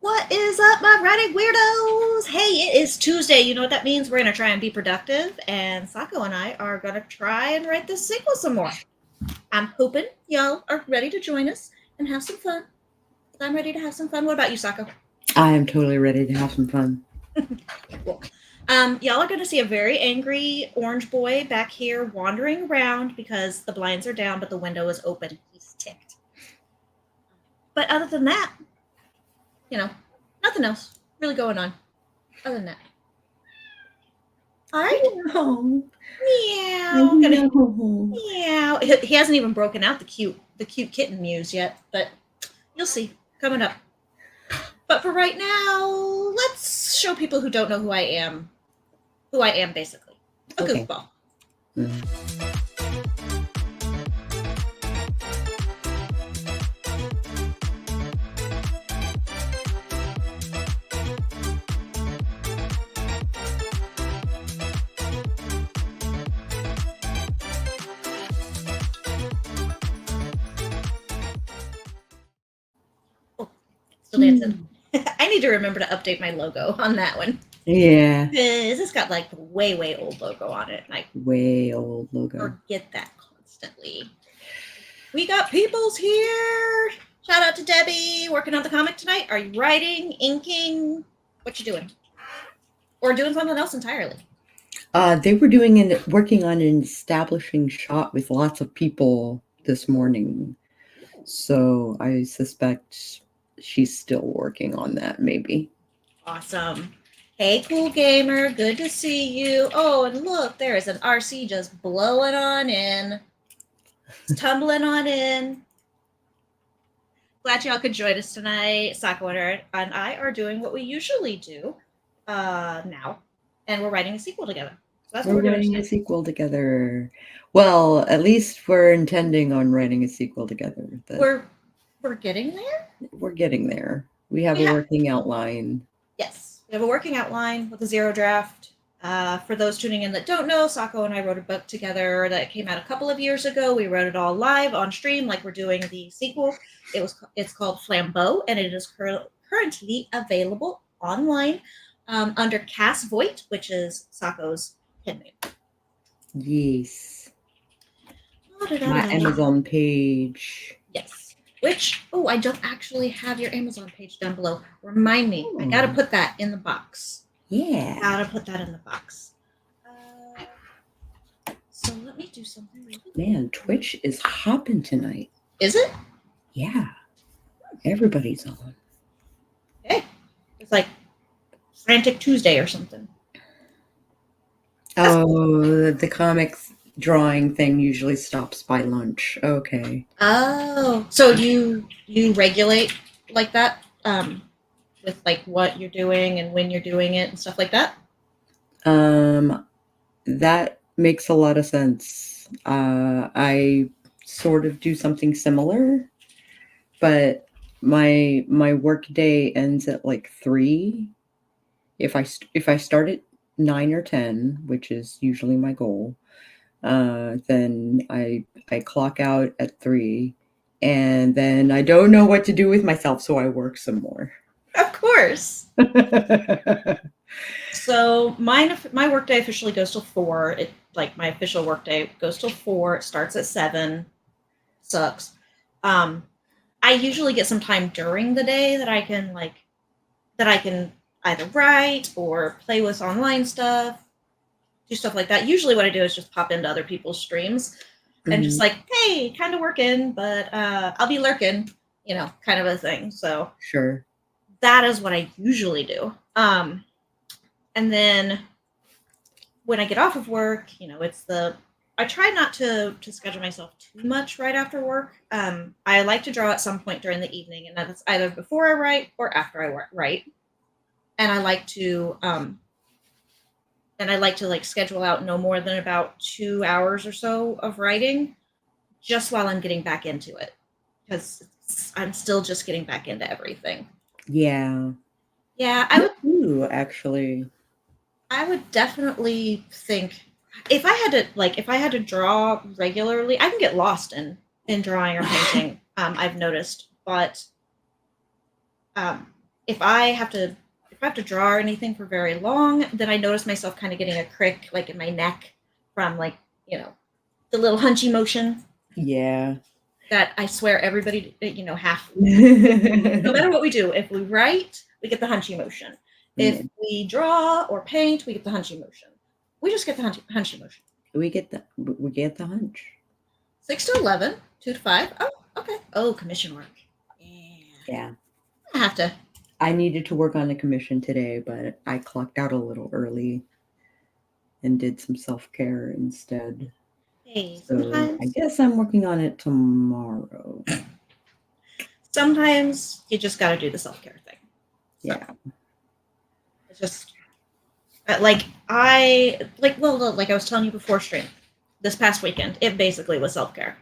What is up, my writing weirdos? Hey, it is Tuesday. You know what that means? We're going to try and be productive, and Sako and I are going to try and write this sequel some more. I'm hoping y'all are ready to join us and have some fun. I'm ready to have some fun. What about you, Sako? I am totally ready to have some fun. Cool. Y'all are going to see a very angry orange boy back here wandering around because the blinds are down, but the window is open. He's ticked. But other than that, nothing else really going on other than that. All right. No. Meow. Meow. He hasn't even broken out the cute kitten mews yet, but you'll see coming up. But for right now, let's show people who don't know who I am basically. A goofball. Still dancing. I need to remember to update my logo on that one. Yeah. Because it's got like way old logo on it. Like way old logo. Forget that constantly. We got peoples here. Shout out to Debbie, working on the comic tonight. Are you writing, inking? What you doing? Or doing something else entirely? They were working on an establishing shot with lots of people this morning. So I suspect she's still working on that, maybe. Awesome. Hey, cool gamer. Good to see you. Oh, and look, there is an RC just blowing on in. It's tumbling on in. Glad y'all could join us tonight. Sako and I are doing what we usually do now, and we're writing a sequel together. So that's what we're doing. Writing a sequel together. Well, at least we're intending on writing a sequel together. We're getting there? We're getting there. We have a working outline. Yes, we have a working outline with a zero draft. For those tuning in that don't know, Sako and I wrote a book together that came out a couple of years ago. We wrote it all live on stream like we're doing the sequel. It's called Flambeau, and it is currently available online under Cass Voit, which is Sako's pen name. Yes. My Amazon page. Yes. Which, I don't actually have your Amazon page down below. Remind me. I got to put that in the box. Yeah. Gotta put that in the box. So let me do something really quick. Man, Twitch is hopping tonight. Is it? Yeah. Everybody's on. Okay. It's like Frantic Tuesday or something. Oh, the comics drawing thing usually stops by lunch. Okay. Oh, so do you regulate like that? With like what you're doing and when you're doing it and stuff like that? That makes a lot of sense. I sort of do something similar, but my work day ends at like 3. If I start at 9 or 10, which is usually my goal, then I clock out at 3, and then I don't know what to do with myself, so I work some more. Of course. So my workday officially goes till 4. My official workday goes till 4. It starts at 7. Sucks. I usually get some time during the day that I can either write or play with online stuff, do stuff like that. Usually what I do is just pop into other people's streams and just like, hey, kind of working, but I'll be lurking, kind of a thing. So sure. That is what I usually do. And then when I get off of work, I try not to schedule myself too much right after work. I like to draw at some point during the evening, and that's either before I write or after I write. And I like to schedule out no more than about 2 hours or so of writing, just while I'm getting back into it, because I'm still just getting back into everything. Yeah. Yeah, I would. Ooh, actually. I would definitely think if I had to draw regularly, I can get lost in drawing or painting. I've noticed, but if I have to draw or anything for very long, then I notice myself kind of getting a crick like in my neck from like, the little hunchy motion Yeah. that I swear everybody, half. No matter what we do, if we write, we get the hunchy motion. If we draw or paint, we get the hunchy motion. We just get the hunchy motion. We get the hunch. 6 to 11, 2 to 5. Oh, okay. Oh, commission work. Yeah. I have to. I needed to work on a commission today, but I clocked out a little early and did some self-care instead. Hey, So I guess I'm working on it tomorrow. Sometimes you just got to do the self-care thing. So, yeah. It's just like I was telling you before stream, this past weekend, it basically was self-care.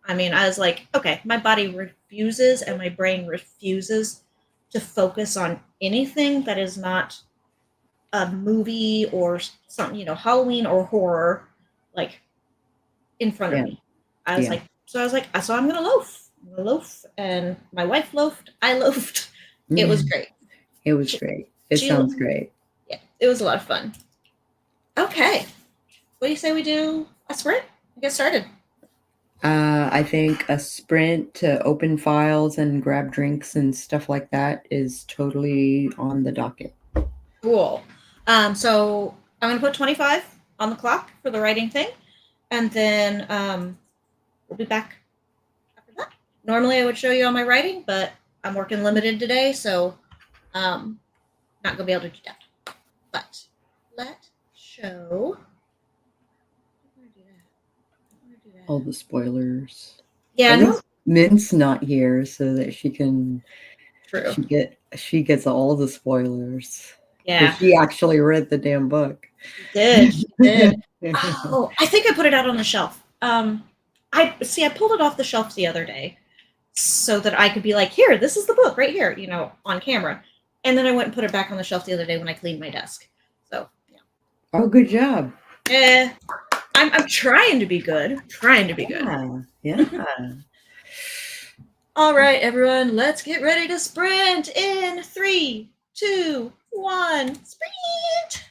I mean, I was like, okay, my body refuses and my brain refuses to focus on anything that is not a movie or something, Halloween or horror, like in front of me. I was like, so I'm gonna loaf. I'm gonna loaf, and my wife loafed. I loafed. It was great. It was great. It sounds great. Yeah, it was a lot of fun. Okay, what do you say we do a sprint? Get started. I think a sprint to open files and grab drinks and stuff like that is totally on the docket. Cool. So I'm gonna put 25 on the clock for the writing thing, and then we'll be back after that. Normally I would show you all my writing, but I'm working limited today, so not gonna be able to do that. But let's show. All the spoilers. Yeah, no. Mint's not here so that she can. True. She gets all the spoilers. Yeah. She actually read the damn book. She did. She did. Oh, I think I put it out on the shelf. I pulled it off the shelf the other day so that I could be like, here, this is the book right here, on camera. And then I went and put it back on the shelf the other day when I cleaned my desk. So, yeah. Oh, good job. I'm trying to be good. Yeah. All right, everyone, let's get ready to sprint in 3, 2, 1, sprint.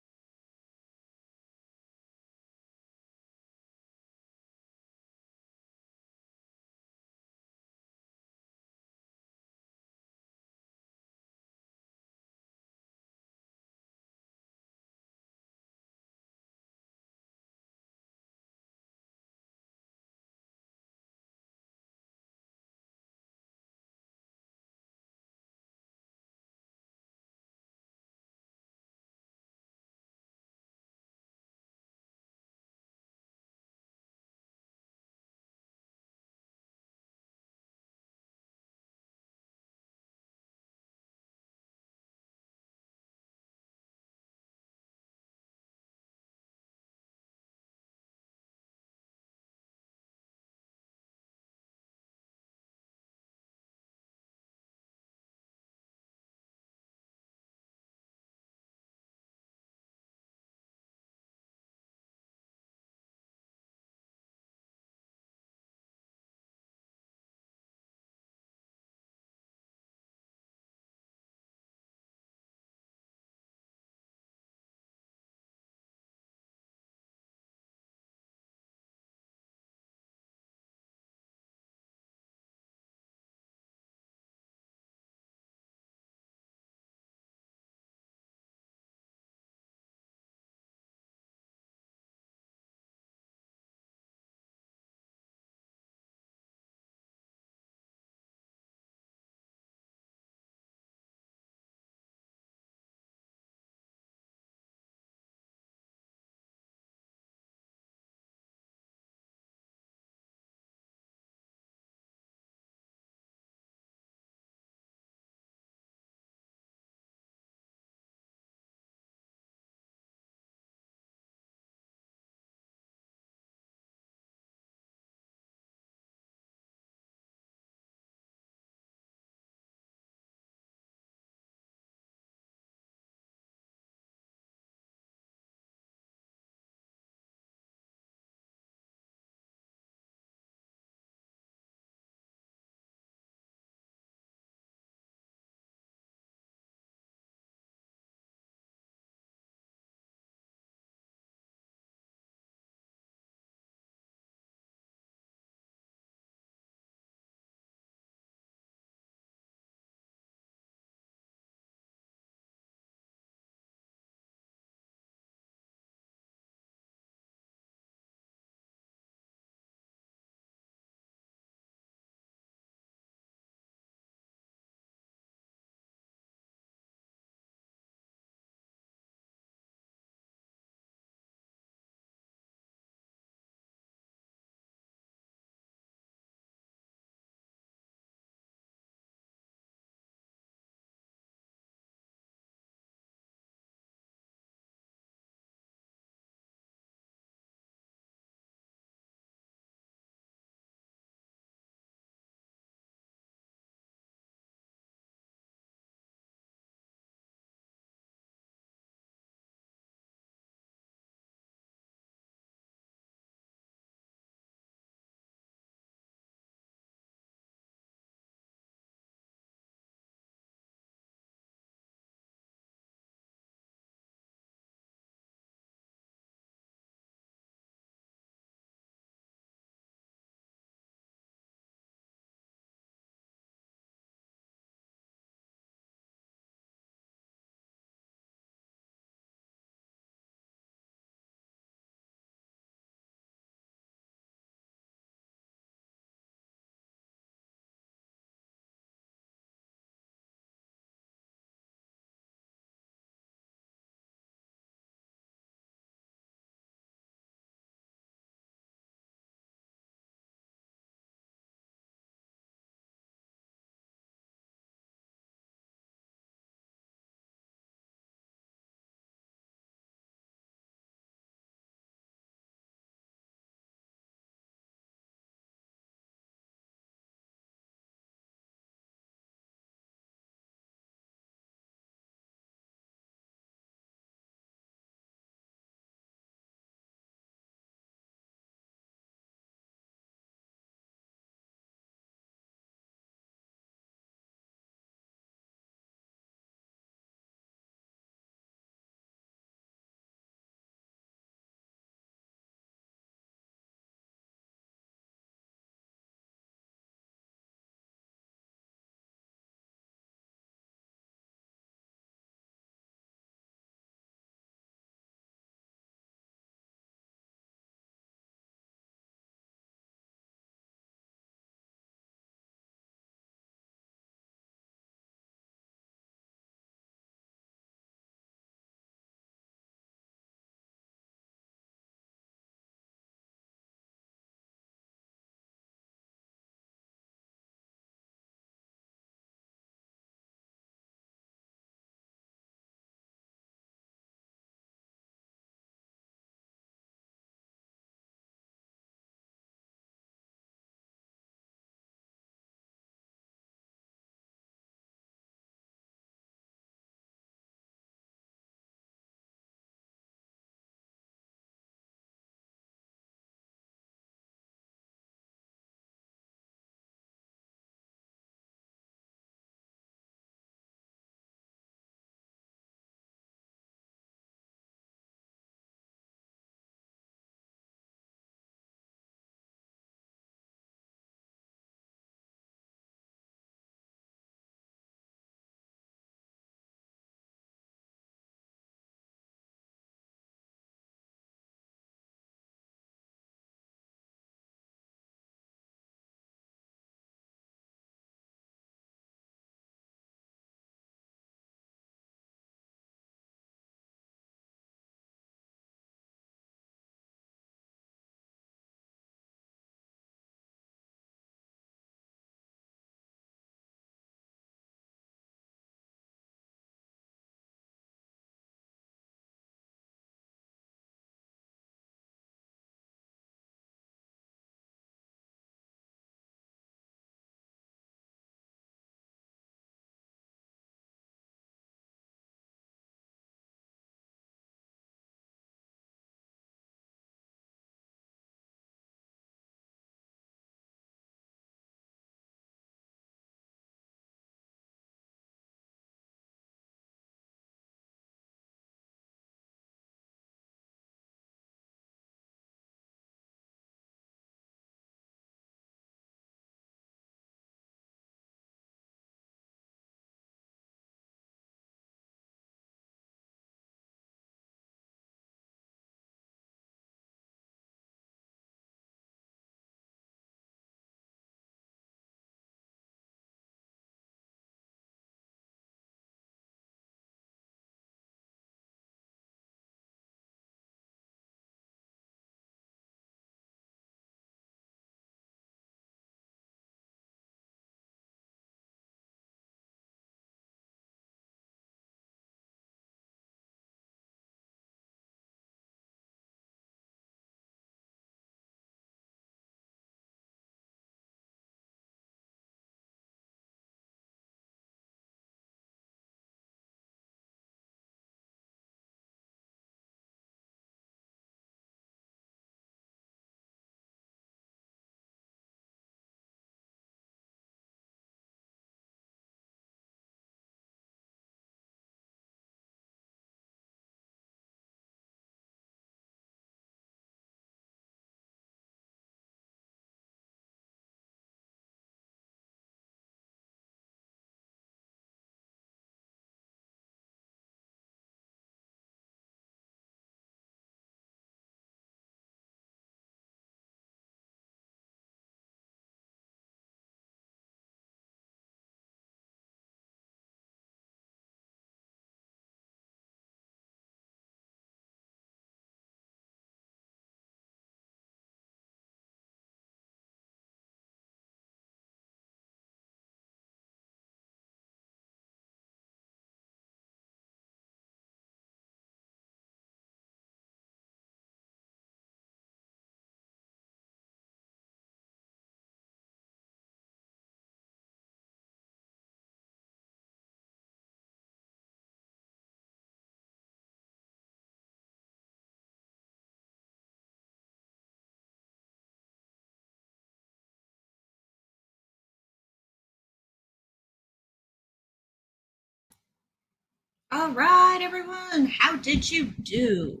All right, everyone. How did you do?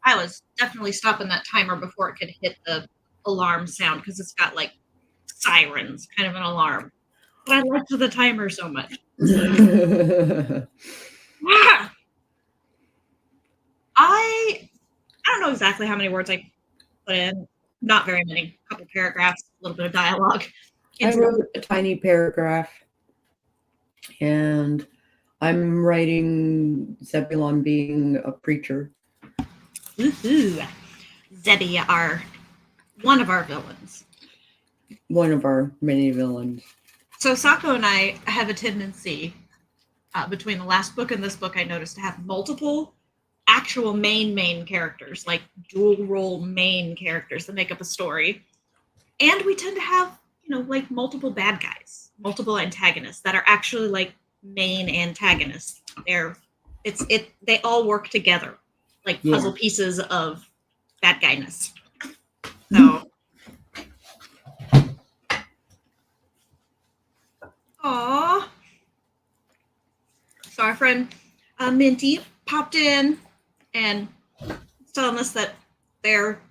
I was definitely stopping that timer before it could hit the alarm sound because it's got like sirens, kind of an alarm. But I liked the timer so much. Ah! I don't know exactly how many words I put in. Not very many. A couple paragraphs, a little bit of dialogue. I wrote a tiny paragraph, and I'm writing Zebulon being a preacher. Woohoo! Zebby are one of our villains. One of our many villains. So Sako and I have a tendency, between the last book and this book, I noticed to have multiple actual main characters, like dual role main characters that make up a story. And we tend to have, like multiple bad guys, multiple antagonists that are actually like main antagonists. They all work together, like puzzle pieces of bad guyness. So Aww. So our friend Minty popped in and telling us that their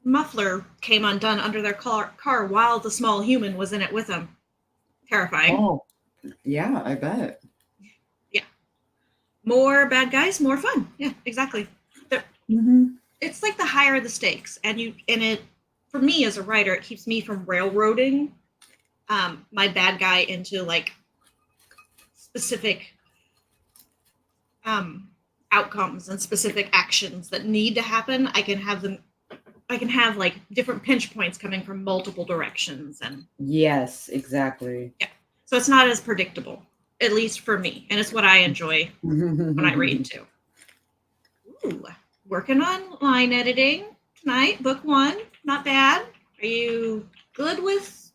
muffler came undone under their car while the small human was in it with them. Terrifying. Oh, yeah, I bet. Yeah. More bad guys, more fun. Yeah, exactly. It's like the higher the stakes, and it for me as a writer, it keeps me from railroading my bad guy into like specific outcomes and specific actions that need to happen. I can have like different pinch points coming from multiple directions, and yes, exactly. Yeah. So it's not as predictable, at least for me, and it's what I enjoy when I read too. Ooh, working on line editing tonight, book 1, not bad. Are you good with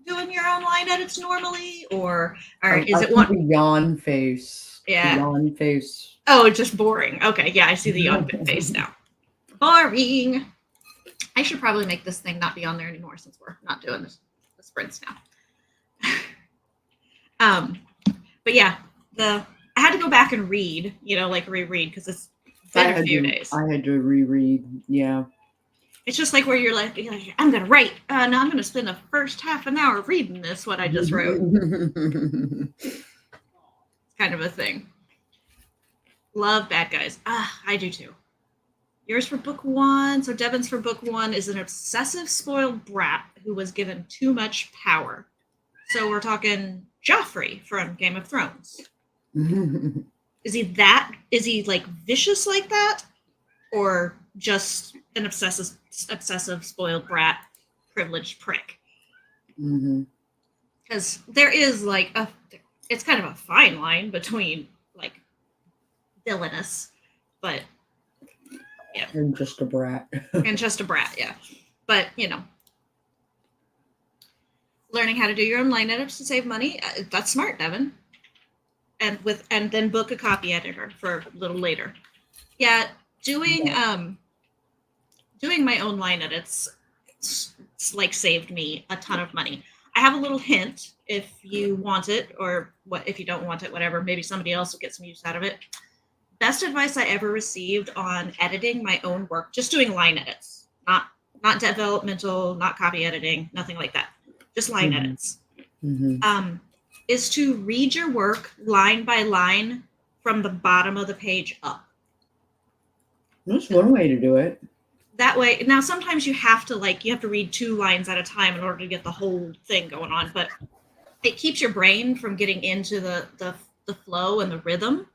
doing your own line edits normally, or is it one yawn face? Yeah, yawn face. Oh, just boring. Okay, yeah, I see the yawn face now. Boring. I should probably make this thing not be on there anymore since we're not doing the sprints now. But yeah, I had to go back and read, like reread, because it's been a few days. I had to reread, yeah. It's just like where you're like I'm going to write. No, I'm going to spend the first half an hour reading this, what I just wrote. It's kind of a thing. Love bad guys. I do too. Yours for book 1. So Devin's for book 1 is an obsessive, spoiled brat who was given too much power. So we're talking Joffrey from Game of Thrones. Is he like vicious like that? Or just an obsessive, spoiled brat, privileged prick? Because there is like it's kind of a fine line between like villainous, but yeah. And just a brat. Yeah. But, learning how to do your own line edits to save money, that's smart, Devin. And then book a copy editor for a little later. Yeah, doing my own line edits like saved me a ton of money. I have a little hint if you want it, or if you don't want it, whatever. Maybe somebody else will get some use out of it. Best advice I ever received on editing my own work, just doing line edits, not developmental, not copy editing, nothing like that, just line edits, is to read your work line by line from the bottom of the page up. That's one way to do it. That way, now sometimes you have to read 2 lines at a time in order to get the whole thing going on, but it keeps your brain from getting into the flow and the rhythm.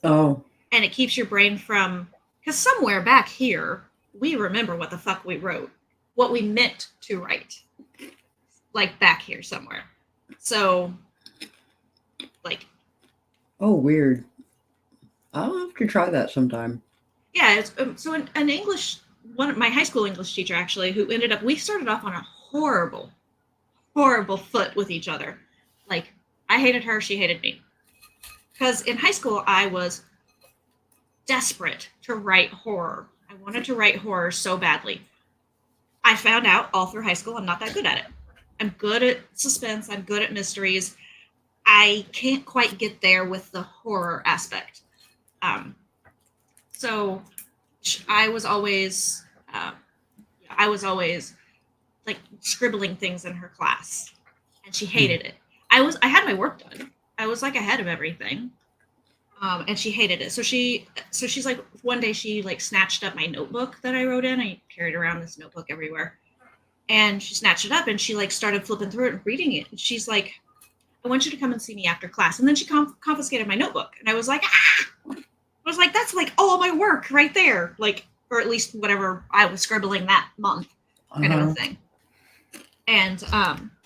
Oh. And it keeps your brain from, because somewhere back here, we remember what the fuck we wrote, what we meant to write, like back here somewhere. So, like. Oh, weird. I'll have to try that sometime. Yeah, so an English, my high school English teacher actually, who we started off on a horrible foot with each other. Like, I hated her, she hated me. Because in high school, I was desperate to write horror. I wanted to write horror so badly. I found out all through high school I'm not that good at it. I'm good at suspense. I'm good at mysteries. I can't quite get there with the horror aspect. So I was always like scribbling things in her class, and she hated it. I had my work done. I was like ahead of everything. And she hated it. So she's like, one day she like snatched up my notebook that I wrote in. I carried around this notebook everywhere. And she snatched it up and she like started flipping through it and reading it. And she's like, I want you to come and see me after class. And then she confiscated my notebook. And I was like, ah! I was like, that's like all my work right there. Like, or at least whatever I was scribbling that month, kind of a thing. And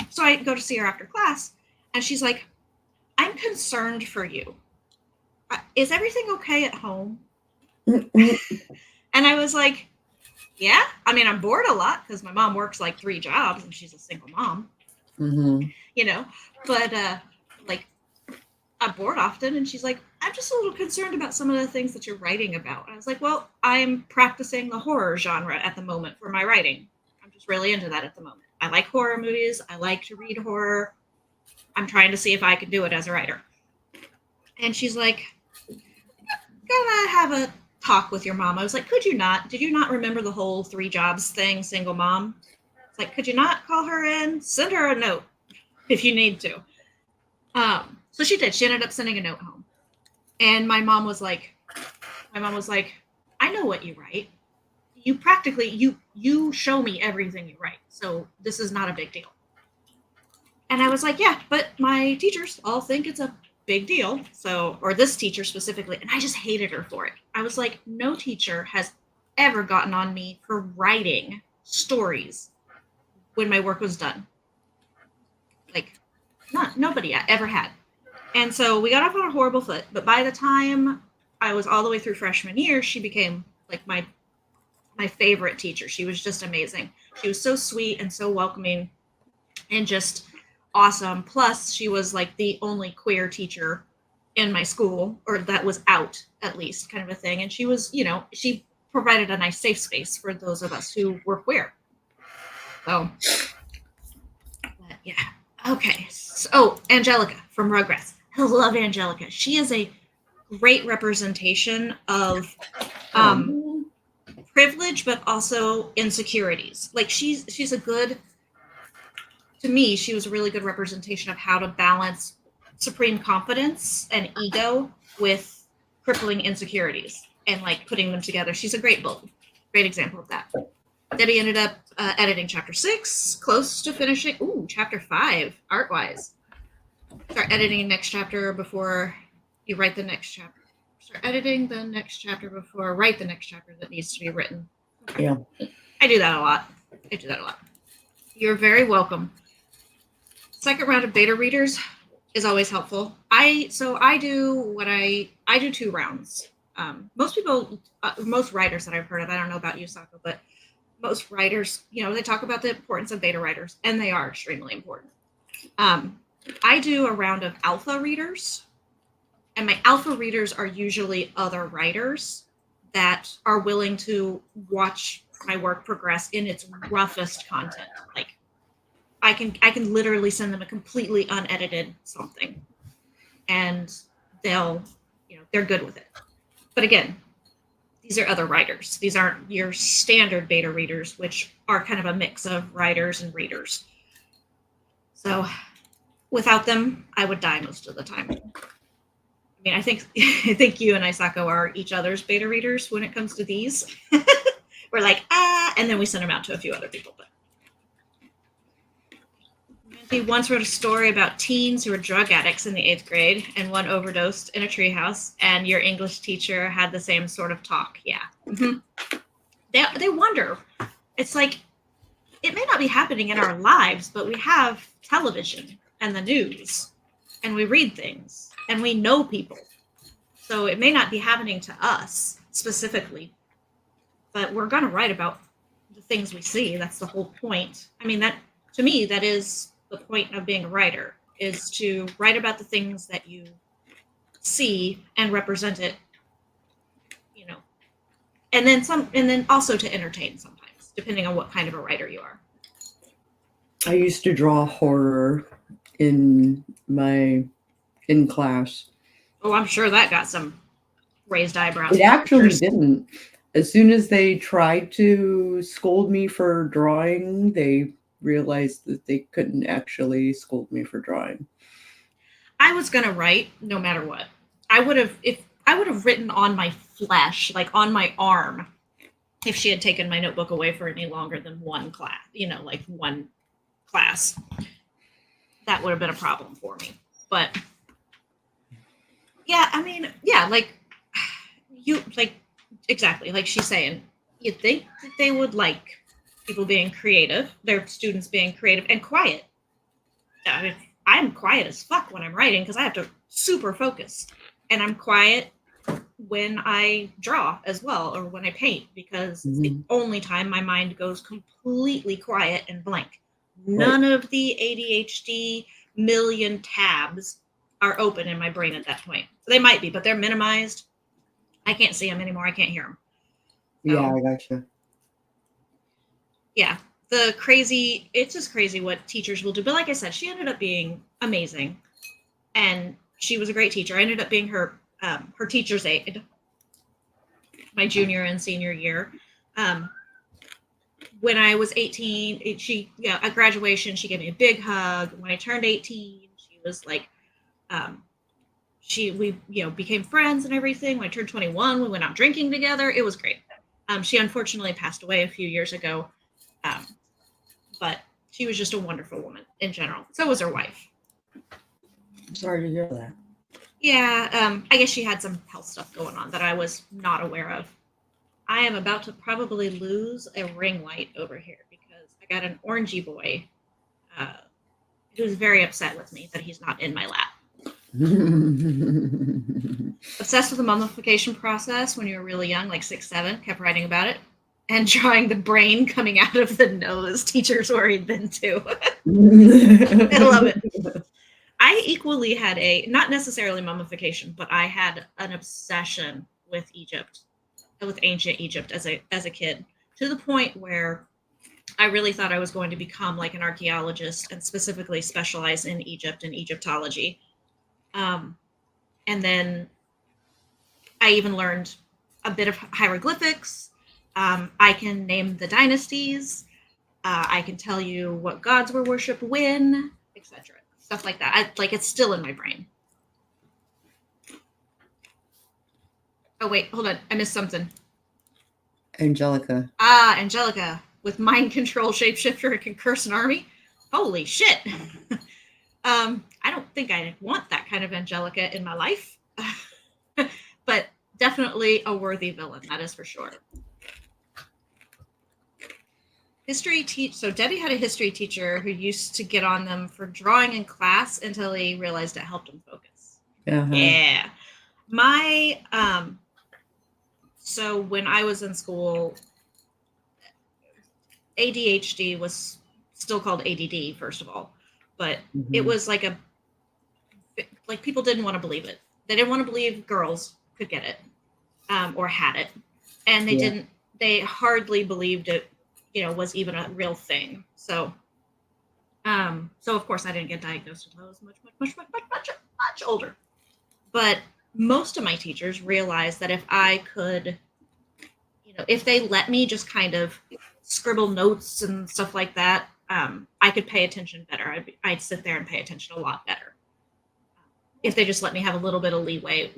so I go to see her after class and she's like, I'm concerned for you. Is everything okay at home? And I was like, yeah. I mean, I'm bored a lot because my mom works like 3 jobs and she's a single mom. You know, but like I'm bored often. And she's like, I'm just a little concerned about some of the things that you're writing about. And I was like, well, I'm practicing the horror genre at the moment for my writing. I'm just really into that at the moment. I like horror movies. I like to read horror. I'm trying to see if I can do it as a writer. And she's like, gonna have a talk with your mom. I was like, could you not? Did you not remember the whole 3 jobs thing, single mom? It's like, could you not call her in? Send her a note if you need to. So she did. She ended up sending a note home. And my mom was like, I know what you write. You practically, you show me everything you write. So this is not a big deal. And I was like, yeah, but my teachers all think it's a big deal. So, or this teacher specifically, and I just hated her for it. I was like, no teacher has ever gotten on me for writing stories when my work was done. Like, nobody ever had. And so we got off on a horrible foot, but by the time I was all the way through freshman year, she became like my favorite teacher. She was just amazing. She was so sweet and so welcoming and just awesome. Plus, she was like the only queer teacher in my school, or that was out at least, kind of a thing. And she was, you know, she provided a nice safe space for those of us who were queer. So, but yeah. Okay. So, Angelica from Rugrats. I love Angelica. She is a great representation of privilege, but also insecurities. Like she's a good, to me, she was a really good representation of how to balance supreme confidence and ego with crippling insecurities and like putting them together. She's a great book, great example of that. Debbie ended up editing chapter 6, close to finishing. Ooh, chapter 5, art-wise. Start editing next chapter before you write the next chapter. Start editing the next chapter before write the next chapter that needs to be written. Yeah. I do that a lot. You're very welcome. Second round of beta readers is always helpful. I do 2 rounds. Most people, most writers that I've heard of, I don't know about you, Sako, but most writers, you know, they talk about the importance of beta writers, and they are extremely important. I do a round of alpha readers, and my alpha readers are usually other writers that are willing to watch my work progress in its roughest content. Like I can literally send them a completely unedited something, and they're good with it. But again, these are other writers. These aren't your standard beta readers, which are kind of a mix of writers and readers. So without them, I would die most of the time. I mean, I think you and Sako are each other's beta readers when it comes to these. We're like, and then we send them out to a few other people. But he once wrote a story about teens who were drug addicts in the 8th grade, and one overdosed in a treehouse, and your English teacher had the same sort of talk. Yeah. Mm-hmm. They wonder. It's like, it may not be happening in our lives, but we have television and the news, and we read things, and we know people. So it may not be happening to us specifically, but we're going to write about the things we see. That's the whole point. I mean, that to me, that is the point of being a writer, is to write about the things that you see and represent it, you know, and then also to entertain sometimes, depending on what kind of a writer you are. I used to draw horror in my in class. Oh, I'm sure that got some raised eyebrows. It actually didn't. As soon as they tried to scold me for drawing, they realized that they couldn't actually scold me for drawing. I was gonna write no matter what. I would have written on my flesh, like on my arm, if she had taken my notebook away for any longer than one class, like one class. That would have been a problem for me. But yeah, I mean, yeah, like exactly, like she's saying, you'd think that they would like people being creative, their students being creative and quiet. I mean, I'm quiet as fuck when I'm writing because I have to super focus. And I'm quiet when I draw as well, or when I paint, because it's the only time my mind goes completely quiet and blank. None of the ADHD million tabs are open in my brain at that point. They might be, but they're minimized. I can't see them anymore. I can't hear them. So, yeah, I gotcha. Yeah, it's just crazy what teachers will do. But like I said, she ended up being amazing. And she was a great teacher. I ended up being her teacher's aide my junior and senior year. When I was 18, at graduation, she gave me a big hug. When I turned 18, she was like, we became friends and everything. When I turned 21, we went out drinking together. It was great. She unfortunately passed away a few years ago, but she was just a wonderful woman in general. So was her wife. I'm sorry to hear that. Yeah, I guess she had some health stuff going on that I was not aware of. I am about to probably lose a ring light over here because I got an orangey boy who's very upset with me that he's not in my lap. Obsessed with the mummification process when you were really young, like 6, 7, kept writing about it and drawing the brain coming out of the nose teachers worried then too. I love it. I equally had not necessarily mummification, but I had an obsession with Egypt, with ancient Egypt as a kid, to the point where I really thought I was going to become like an archaeologist and specifically specialize in Egypt and Egyptology. And then I even learned a bit of hieroglyphics. I can name the dynasties. I can tell you what gods were worshipped when, etc. Stuff like that. It's still in my brain. Oh, wait, hold on. I missed something. Angelica. Angelica. With mind control, shapeshifter, and can curse an army. Holy shit. I don't think I want that kind of Angelica in my life. But definitely a worthy villain, that is for sure. So Debbie had a history teacher who used to get on them for drawing in class until he realized it helped him focus. Uh-huh. Yeah. So when I was in school, ADHD was still called ADD, first of all, but it was like people didn't want to believe it. They didn't want to believe girls could get it or had it. And they hardly believed it, was even a real thing. So of course I didn't get diagnosed until I was much older. But most of my teachers realized that if I could, if they let me just kind of scribble notes and stuff like that, I could pay attention better. I'd sit there and pay attention a lot better. If they just let me have a little bit of leeway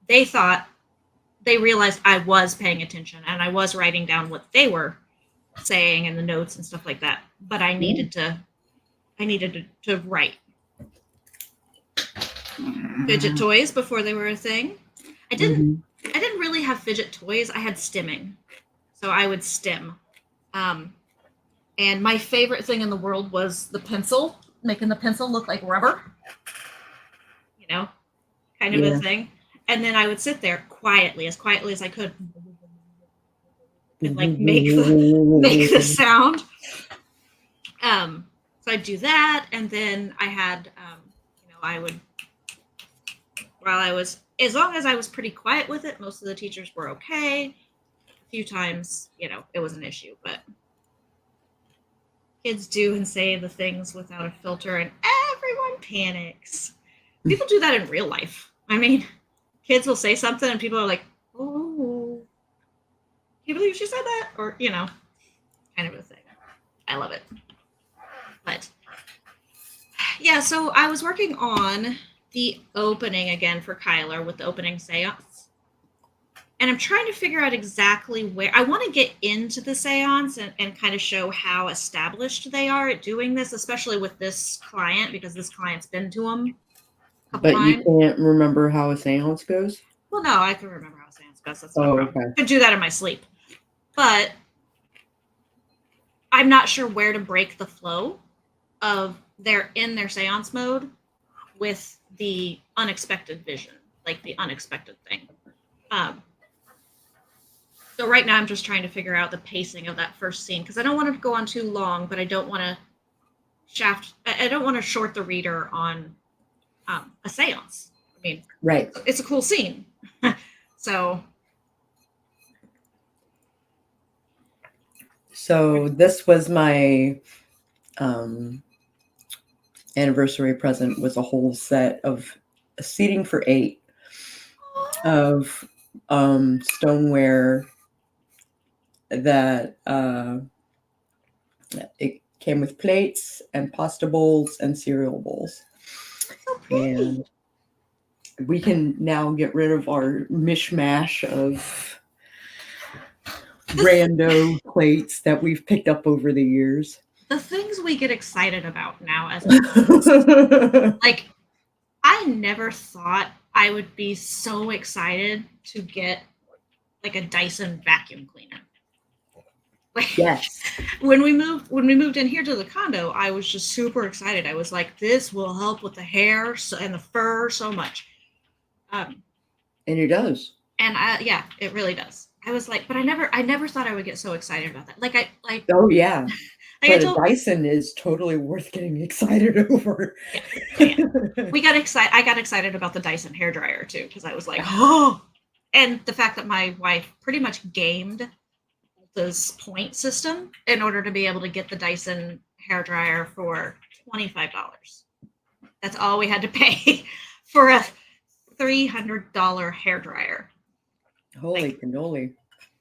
they realized I was paying attention and I was writing down what they were saying in the notes and stuff like that. But I needed to write. Fidget toys before they were a thing. I didn't really have fidget toys. I had stimming. So I would stim. And my favorite thing in the world was the pencil, making the pencil look like rubber. Kind of a thing. And then I would sit there as quietly as I could, and make the sound. So I'd do that, and then I had, I would, as long as I was pretty quiet with it, most of the teachers were okay. A few times, it was an issue, but kids do and say the things without a filter, and everyone panics. People do that in real life. I mean, kids will say something and people are like, oh, can you believe she said that? Or, you know, kind of a thing. I love it. But yeah, so I was working on the opening again for Kyler with the opening seance. And I'm trying to figure out exactly where I want to get into the seance and kind of show how established they are at doing this, especially with this client, because this client's been to them a couple But you times. can't remember how a seance goes? Well, no, I can remember how a seance goes. That's no Oh, problem. okay. I could do that in my sleep. But I'm not sure where to break the flow of they're in their seance mode with the unexpected vision, like the unexpected thing. So right now I'm just trying to figure out the pacing of that first scene because I don't want it to go on too long, but I don't want to short the reader on a seance. I mean, Right. it's a cool scene. So this was my anniversary present, was a whole set of seating for 8 of stoneware that it came with plates and pasta bowls and cereal bowls. so pretty. And we can now get rid of our mishmash of rando plates that we've picked up over the years. The things we get excited about now as like, I never thought I would be so excited to get like a Dyson vacuum cleaner. Like, yes. When we moved in here to the condo, I was just super excited. I was like, this will help with the hair and the fur so much. And it does. And yeah, it really does. I was like, but I never thought I would get so excited about that. Oh yeah. Like but a Dyson is totally worth getting excited over. Yeah. We got excited. I got excited about the Dyson hairdryer too, because I was like, oh, and the fact that my wife pretty much gamed this point system in order to be able to get the Dyson hairdryer for $25. That's all we had to pay for a $300 hairdryer. Holy cannoli.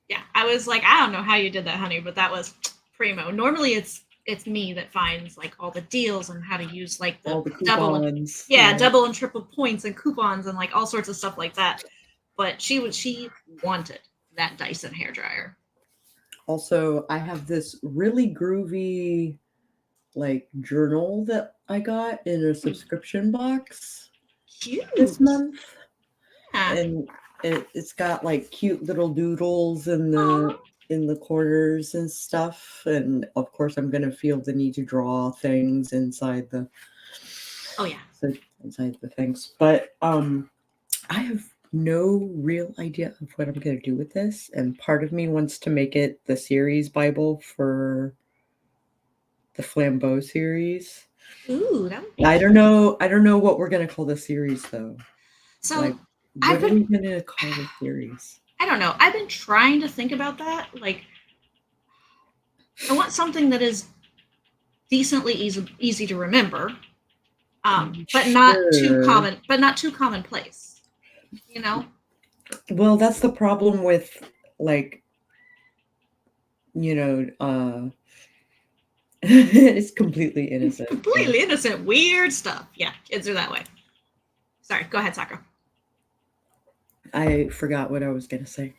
Yeah, I was like, I don't know how you did that, honey, but that was primo. Normally it's me that finds like all the deals and how to use like all the double coupons. double and triple points and coupons and like all sorts of stuff like that. But she wanted that Dyson hairdryer. Also, I have this really groovy like journal that I got in a subscription box this month. Yeah. And it's got like cute little doodles in the corners and stuff. And of course I'm gonna feel the need to draw things inside the inside the things. But I have no real idea of what I'm going to do with this, and part of me wants to make it the series Bible for the Flambeau series. Ooh, that would be I don't know what we're going to call the series though. So like, what are we going to call the series? I don't know. I've been trying to think about that. Like, I want something that is decently easy to remember, but not too common. But not too commonplace. You know. Well, that's the problem with like, it's completely innocent. Completely innocent, weird stuff. Yeah, kids are that way. Sorry, go ahead, Sako. I forgot what I was going to say.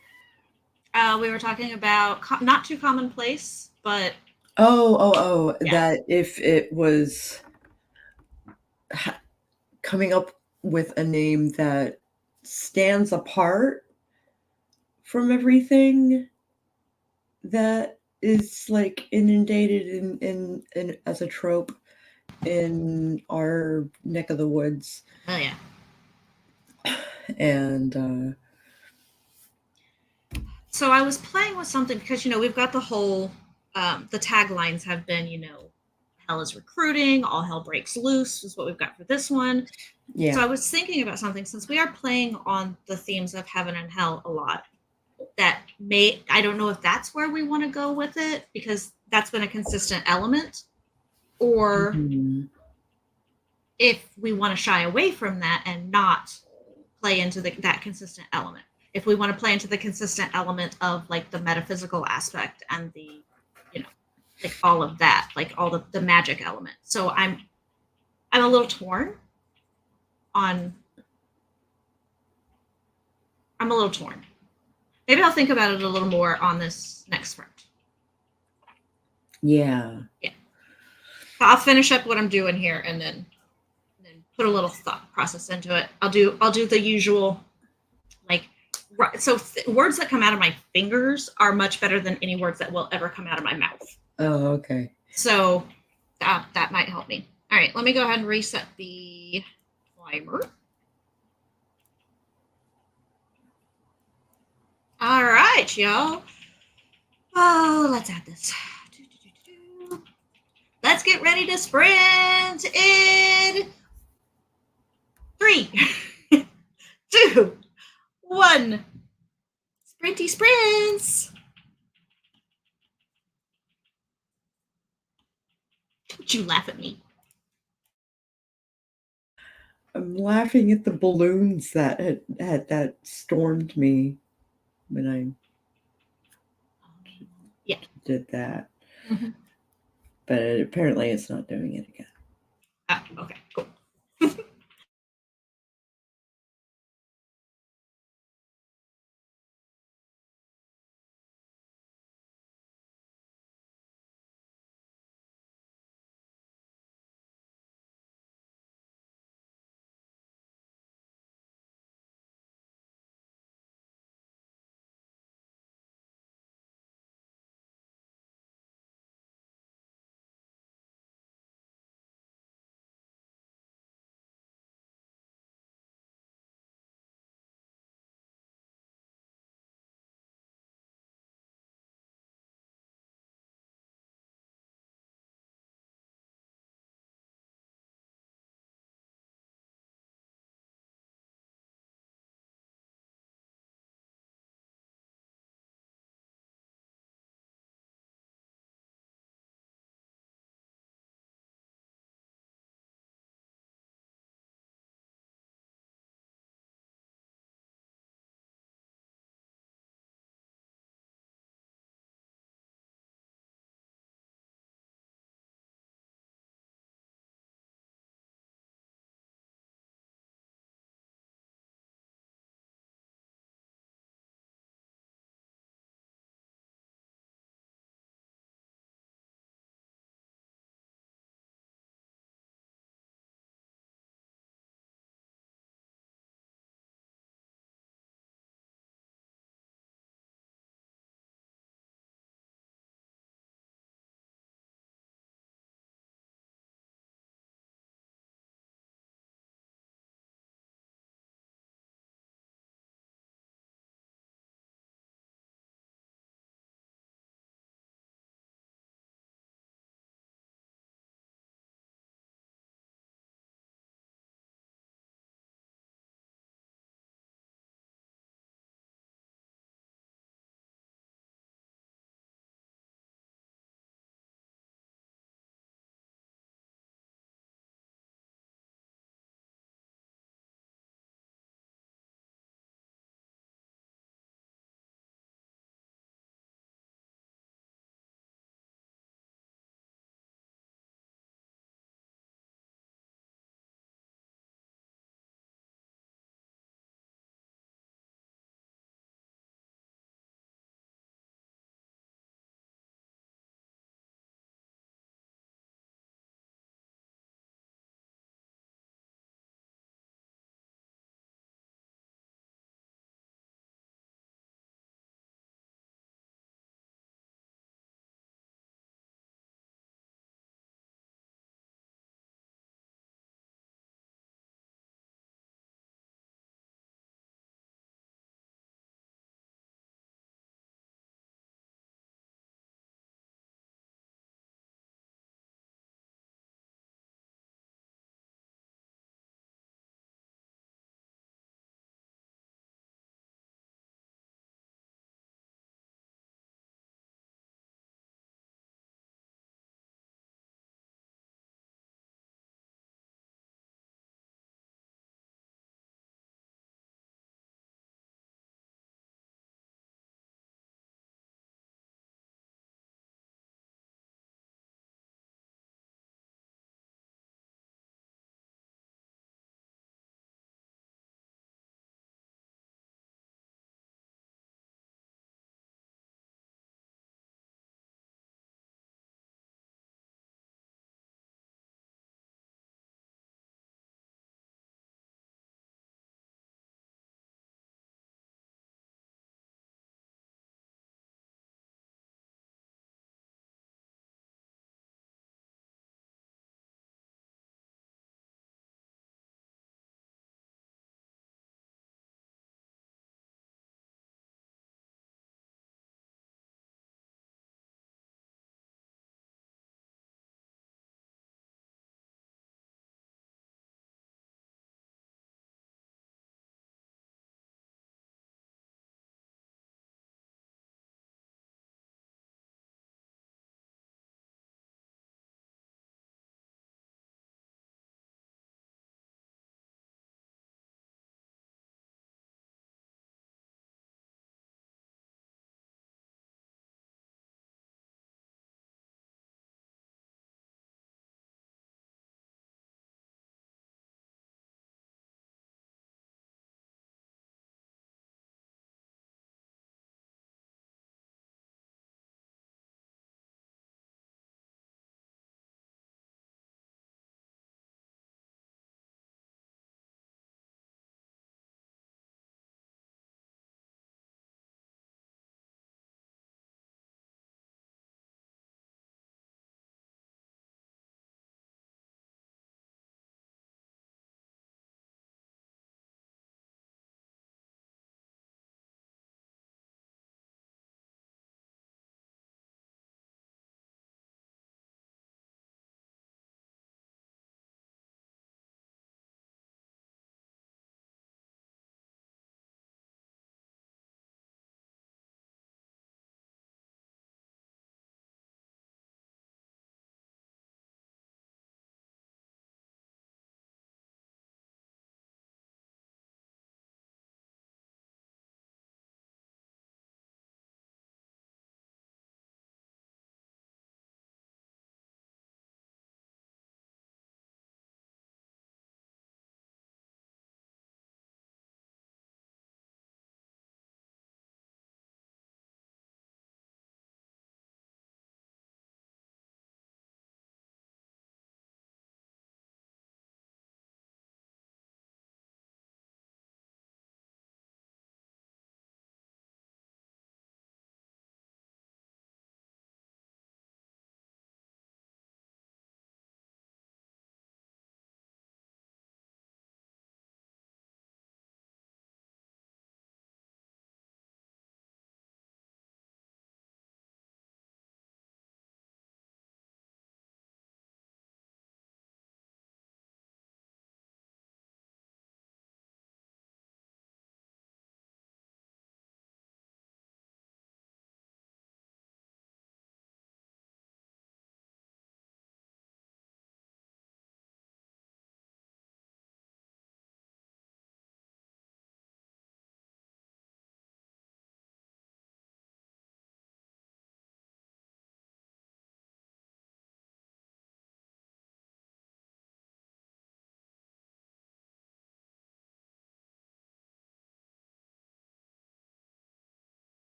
We were talking about not too commonplace, but yeah. That if it was coming up with a name that stands apart from everything that is like inundated in as a trope in our neck of the woods. Oh yeah. And so I was playing with something because we've got the whole the taglines have been hell is recruiting, all hell breaks loose is what we've got for this one. Yeah. So I was thinking about something, since we are playing on the themes of heaven and hell a lot, that I don't know if that's where we want to go with it, because that's been a consistent element, or if we want to shy away from that and not play into that consistent element. If we want to play into the consistent element of like the metaphysical aspect and the, you know, like all of that, like all the magic element. So I'm a little torn on. I'm a little torn. Maybe I'll think about it a little more on this next sprint. Yeah. Yeah. I'll finish up what I'm doing here and then put a little thought process into it. I'll do the usual, like, so words that come out of my fingers are much better than any words that will ever come out of my mouth. Oh, okay. So that might help me. All right, let me go ahead and reset the timer. All right, y'all. Oh, let's add this. Let's get ready to sprint in 3, 2, 1. Sprinty sprints. Don't you laugh at me. I'm laughing at the balloons that that stormed me when I did that. Mm-hmm. But apparently it's not doing it again. Okay, cool.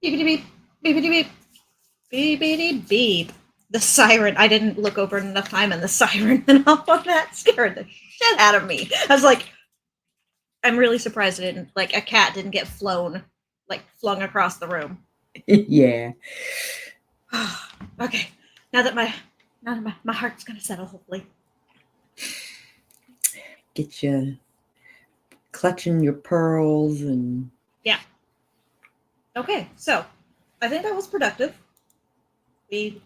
Beepity beep, beepity beep, beepity beep. The siren. I didn't look over enough time, and the siren went off on that. Scared the shit out of me. I was like, I'm really surprised it didn't, like, a cat didn't get flung across the room. Yeah. Okay. Now that my heart's gonna settle, hopefully. Get you clutching your pearls and Yeah. Okay, so I think that was productive. We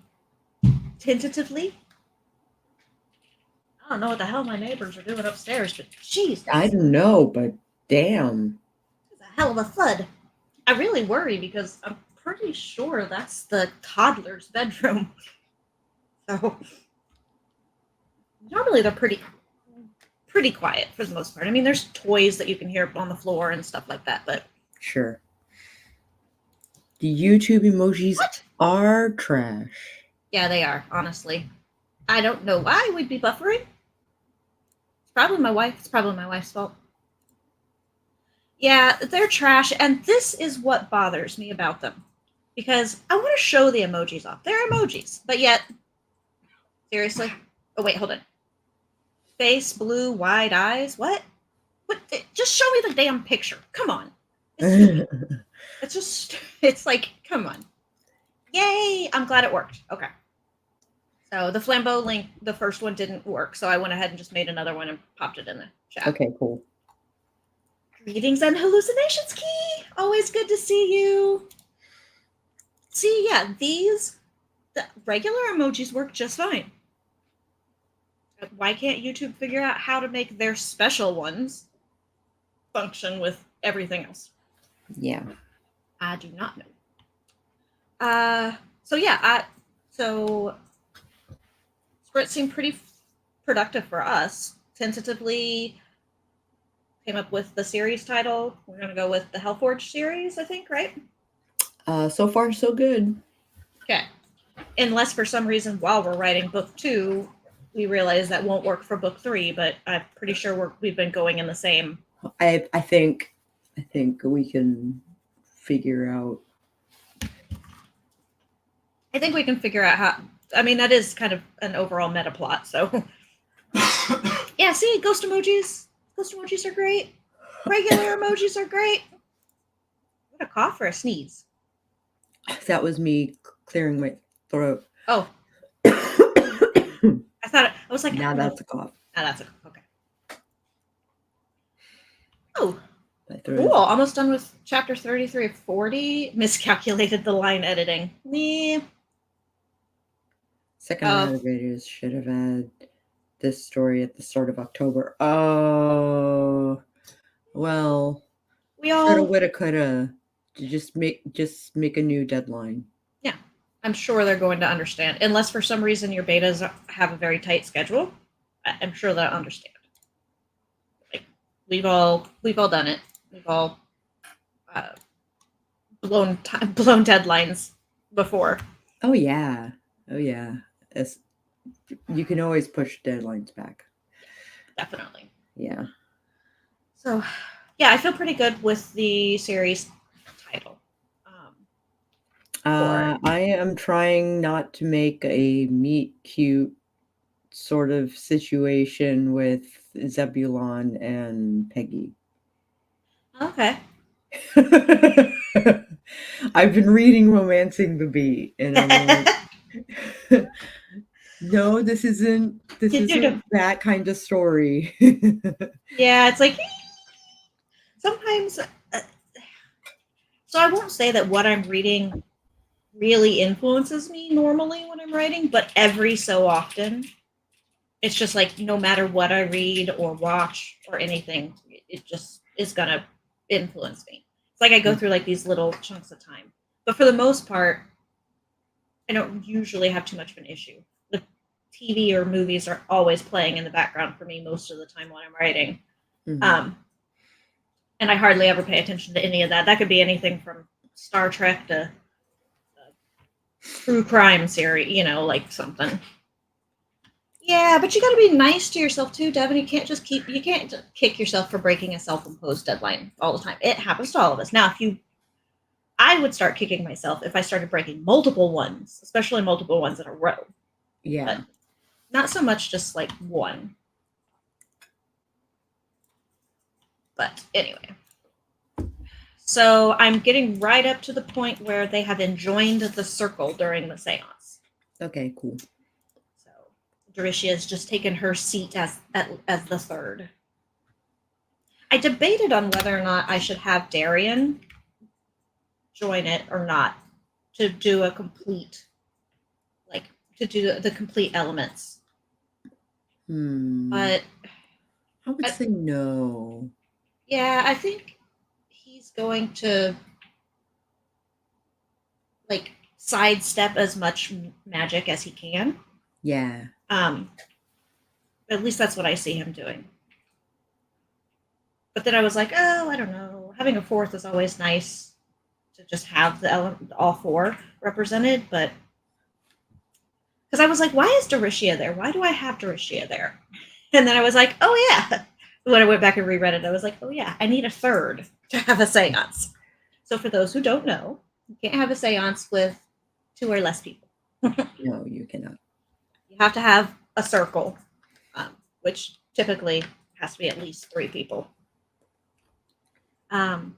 tentatively. I don't know what the hell my neighbors are doing upstairs, but jeez, I don't know, but damn. it's a hell of a thud. I really worry because I'm pretty sure that's the toddler's bedroom. So normally they're pretty quiet for the most part. I mean, there's toys that you can hear on the floor and stuff like that, but Sure. The YouTube emojis are trash. yeah, they are, honestly. I don't know why we'd be buffering. It's probably my wife. It's probably my wife's fault. Yeah, they're trash, and this is what bothers me about them. Because I want to show the emojis off. They're emojis, but yet, seriously? Oh, wait, hold on. Face, blue, wide eyes? What? Just show me the damn picture. Come on. It's like, come on. Yay! I'm glad it worked. Okay. So the Flambeau link, the first one didn't work, so I went ahead and just made another one and popped it in the chat. Okay, cool. Greetings and hallucinations, Key! Always good to see you. See, yeah, the regular emojis work just fine. Why can't YouTube figure out how to make their special ones function with everything else? Yeah. I do not know. So Sprint seemed pretty productive for us. Tentatively came up with the series title. We're going to go with the Hellforge series, I think, right? So far, so good. Okay. Unless for some reason while we're writing book 2, we realize that won't work for book 3, but I'm pretty sure we've been going in the same. I think we can figure out. I think we can figure out how. I mean, that is kind of an overall meta plot. So, yeah. See, ghost emojis. Ghost emojis are great. Regular emojis are great. What a cough or a sneeze. That was me clearing my throat. Oh. I was like, now that's a cough. Now that's a cough. Okay. Oh. Cool. Almost done with chapter 33 of 40. Miscalculated the line editing. Meh. Second motivators should have had this story at the start of October. Oh, well. We all shoulda, woulda, coulda. Just make a new deadline. Yeah, I'm sure they're going to understand. Unless for some reason your betas have a very tight schedule, I'm sure they'll understand. Like we've all done it. We've all blown deadlines before. Oh yeah. You can always push deadlines back. Definitely. Yeah. So, yeah, I feel pretty good with the series title. I am trying not to make a meet cute sort of situation with Zebulon and Peggy. Okay. I've been reading Romancing the Beat, and I'm like, no, this isn't that kind of story. Yeah, it's like sometimes. So I won't say that what I'm reading really influences me normally when I'm writing, but every so often, it's just like no matter what I read or watch or anything, it just is gonna influence me. It's like I go through like these little chunks of time, but for the most part, I don't usually have too much of an issue. The TV or movies are always playing in the background for me most of the time when I'm writing. Mm-hmm. And I hardly ever pay attention to any of that. That could be anything from Star Trek to true crime series, like something. Yeah, but you got to be nice to yourself too, Devin. You can't just kick yourself for breaking a self-imposed deadline all the time. It happens to all of us. Now, I would start kicking myself if I started breaking multiple ones, especially multiple ones in a row. Yeah. But not so much just like one. But anyway. So I'm getting right up to the point where they have enjoined the circle during the seance. Okay, cool. So Doricia has just taken her seat as the third. I debated on whether or not I should have Darian join it or not to do a complete, like, to do the complete elements. But I would say no. Yeah, I think he's going to like sidestep as much magic as he can. Yeah. At least that's what I see him doing. But then I was like, oh, I don't know. Having a fourth is always nice to just have all four represented, but because I was like, why is Doricia there? Why do I have Doricia there? And then I was like, oh yeah. When I went back and reread it, I was like, oh yeah, I need a third to have a seance. So for those who don't know, you can't have a seance with 2 or less people. No, you cannot. You have to have a circle, which typically has to be at least 3 people. So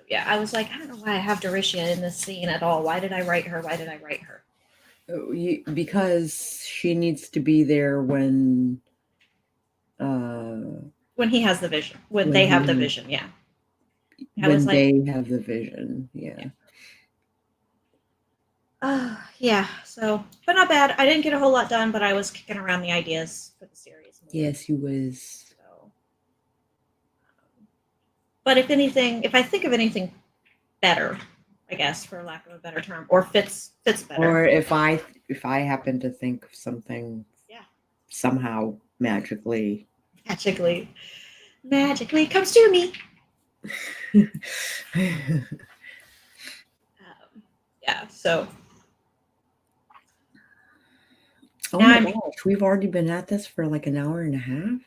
yeah, I was like, I don't know why I have Doricia in this scene at all. Why did I write her? Why did I write her? Because she needs to be there when he has the vision. When they have the vision, yeah. When they have the vision, yeah. Yeah, so, but not bad. I didn't get a whole lot done, but I was kicking around the ideas for the series. Yes, you was. So, but if I think of anything better, I guess, for lack of a better term, or fits better. Or if I happen to think of something, somehow magically comes to me. Yeah, so. Oh my gosh, we've already been at this for like an hour and a half.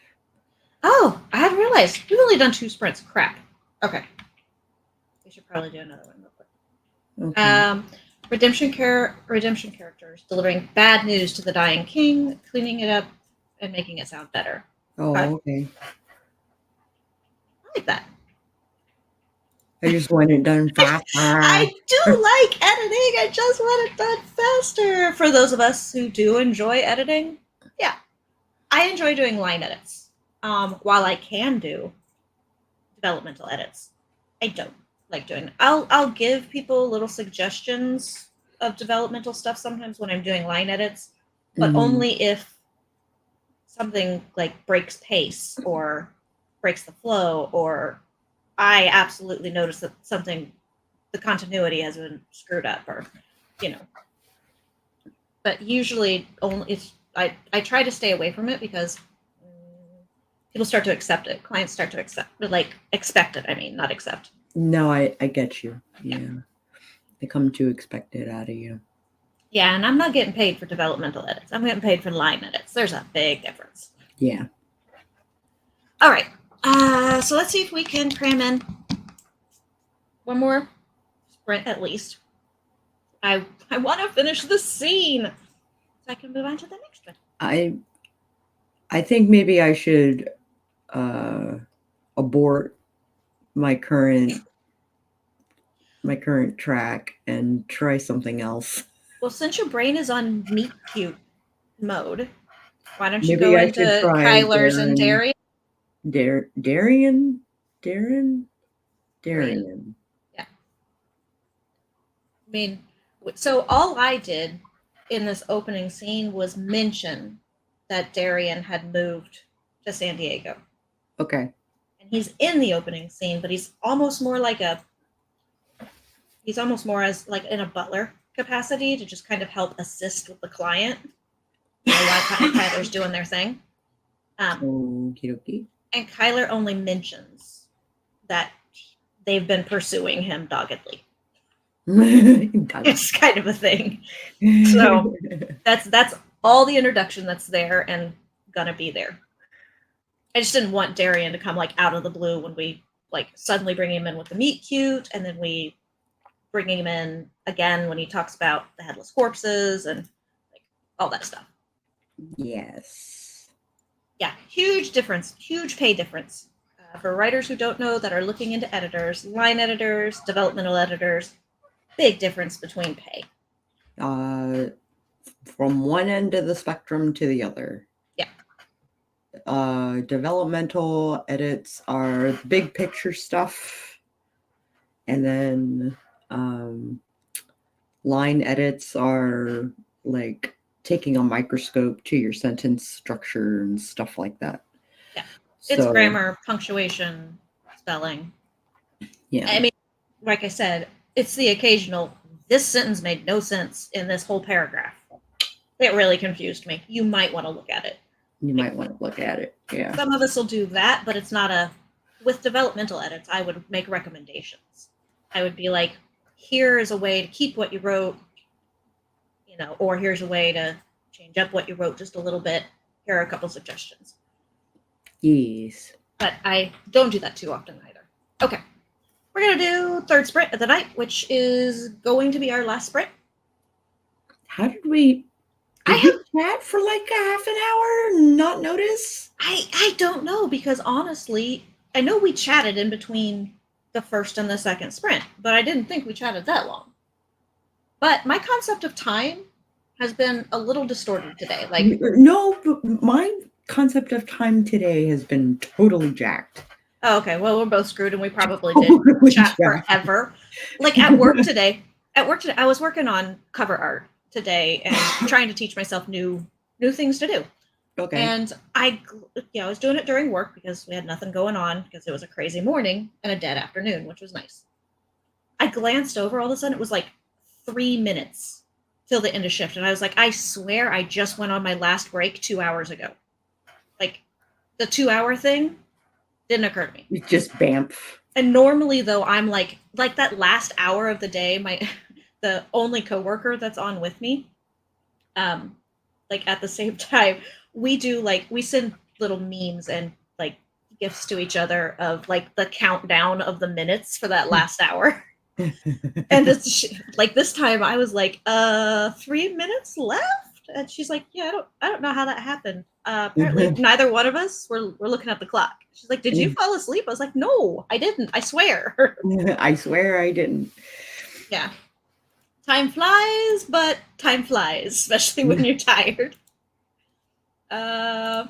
Oh, I hadn't realized. We've only done 2 sprints. Crap. Okay. We should probably do another one real quick. Okay. Redemption characters delivering bad news to the dying king, cleaning it up, and making it sound better. Oh, okay. I like that. I just want it done faster. I do like editing. I just want it done faster. For those of us who do enjoy editing, yeah. I enjoy doing line edits. While I can do developmental edits, I don't like doing it. I'll give people little suggestions of developmental stuff sometimes when I'm doing line edits, but only if something like breaks pace or breaks the flow, or I absolutely notice that the continuity has been screwed up, or, but usually only I try to stay away from it because people start to accept it. Clients start to expect it. I mean, not accept. No, I get you. Yeah. They come to expect it out of you. Yeah, and I'm not getting paid for developmental edits. I'm getting paid for line edits. There's a big difference. Yeah. All right. So let's see if we can cram in one more sprint at least. I want to finish the scene so I can move on to the next one. I think maybe I should abort my current track and try something else. Well, since your brain is on meet cute mode, why don't you go into Kyler's and Darian? Darian. Yeah. I mean, so all I did in this opening scene was mention that Darian had moved to San Diego. Okay. And he's in the opening scene, but he's almost more as like in a butler capacity to just kind of help assist with the client. While Kyler's doing their thing. Okie. And Kyler only mentions that they've been pursuing him doggedly. It's kind of a thing. So that's all the introduction that's there and gonna be there. I just didn't want Darian to come like out of the blue when we like suddenly bringing him in with the meet cute, and then we bringing him in again when he talks about the headless corpses and like all that stuff. Yes. Yeah, huge difference, huge pay difference. For writers who don't know that are looking into editors, line editors, developmental editors, big difference between pay. From one end of the spectrum to the other. Yeah. Developmental edits are big picture stuff, and then line edits are like taking a microscope to your sentence structure and stuff like that. Yeah. It's grammar, punctuation, spelling. Yeah. I mean, like I said, it's the occasional, this sentence made no sense in this whole paragraph. It really confused me. You might want to look at it. You might want to look at it. Yeah. Some of us will do that, but it's not a, with developmental edits, I would make recommendations. I would be like, here is a way to keep what you wrote, you know, or here's a way to change up what you wrote just a little bit. Here are a couple suggestions. Yes. But I don't do that too often either. Okay. We're going to do third sprint of the night, which is going to be our last sprint. How did we... Did we chat for like a half an hour and not notice? I don't know, because honestly, I know we chatted in between the first and the second sprint, but I didn't think we chatted that long. But my concept of time has been a little distorted today. Like, no, but my concept of time today has been totally jacked. Oh, okay. Well, we're both screwed, and we probably did chat forever. Like at work today, I was working on cover art today and trying to teach myself new things to do. Okay. And I was doing it during work because we had nothing going on because it was a crazy morning and a dead afternoon, which was nice. I glanced over, all of a sudden it was like 3 minutes till the end of shift, and I was like, I swear I just went on my last break 2 hours ago. Like the 2-hour thing didn't occur to me. It's just bamf. And normally though, I'm like that last hour of the day, the only coworker that's on with me, like at the same time, we send little memes and like gifts to each other of like the countdown of the minutes for that last hour. And it's like this time I was like, 3 minutes left? And she's like, yeah, I don't know how that happened. Apparently neither one of us were looking at the clock. She's like, did you fall asleep? I was like, no, I didn't. I swear. I swear I didn't. Yeah. Time flies, but time flies, especially when you're tired. Devin's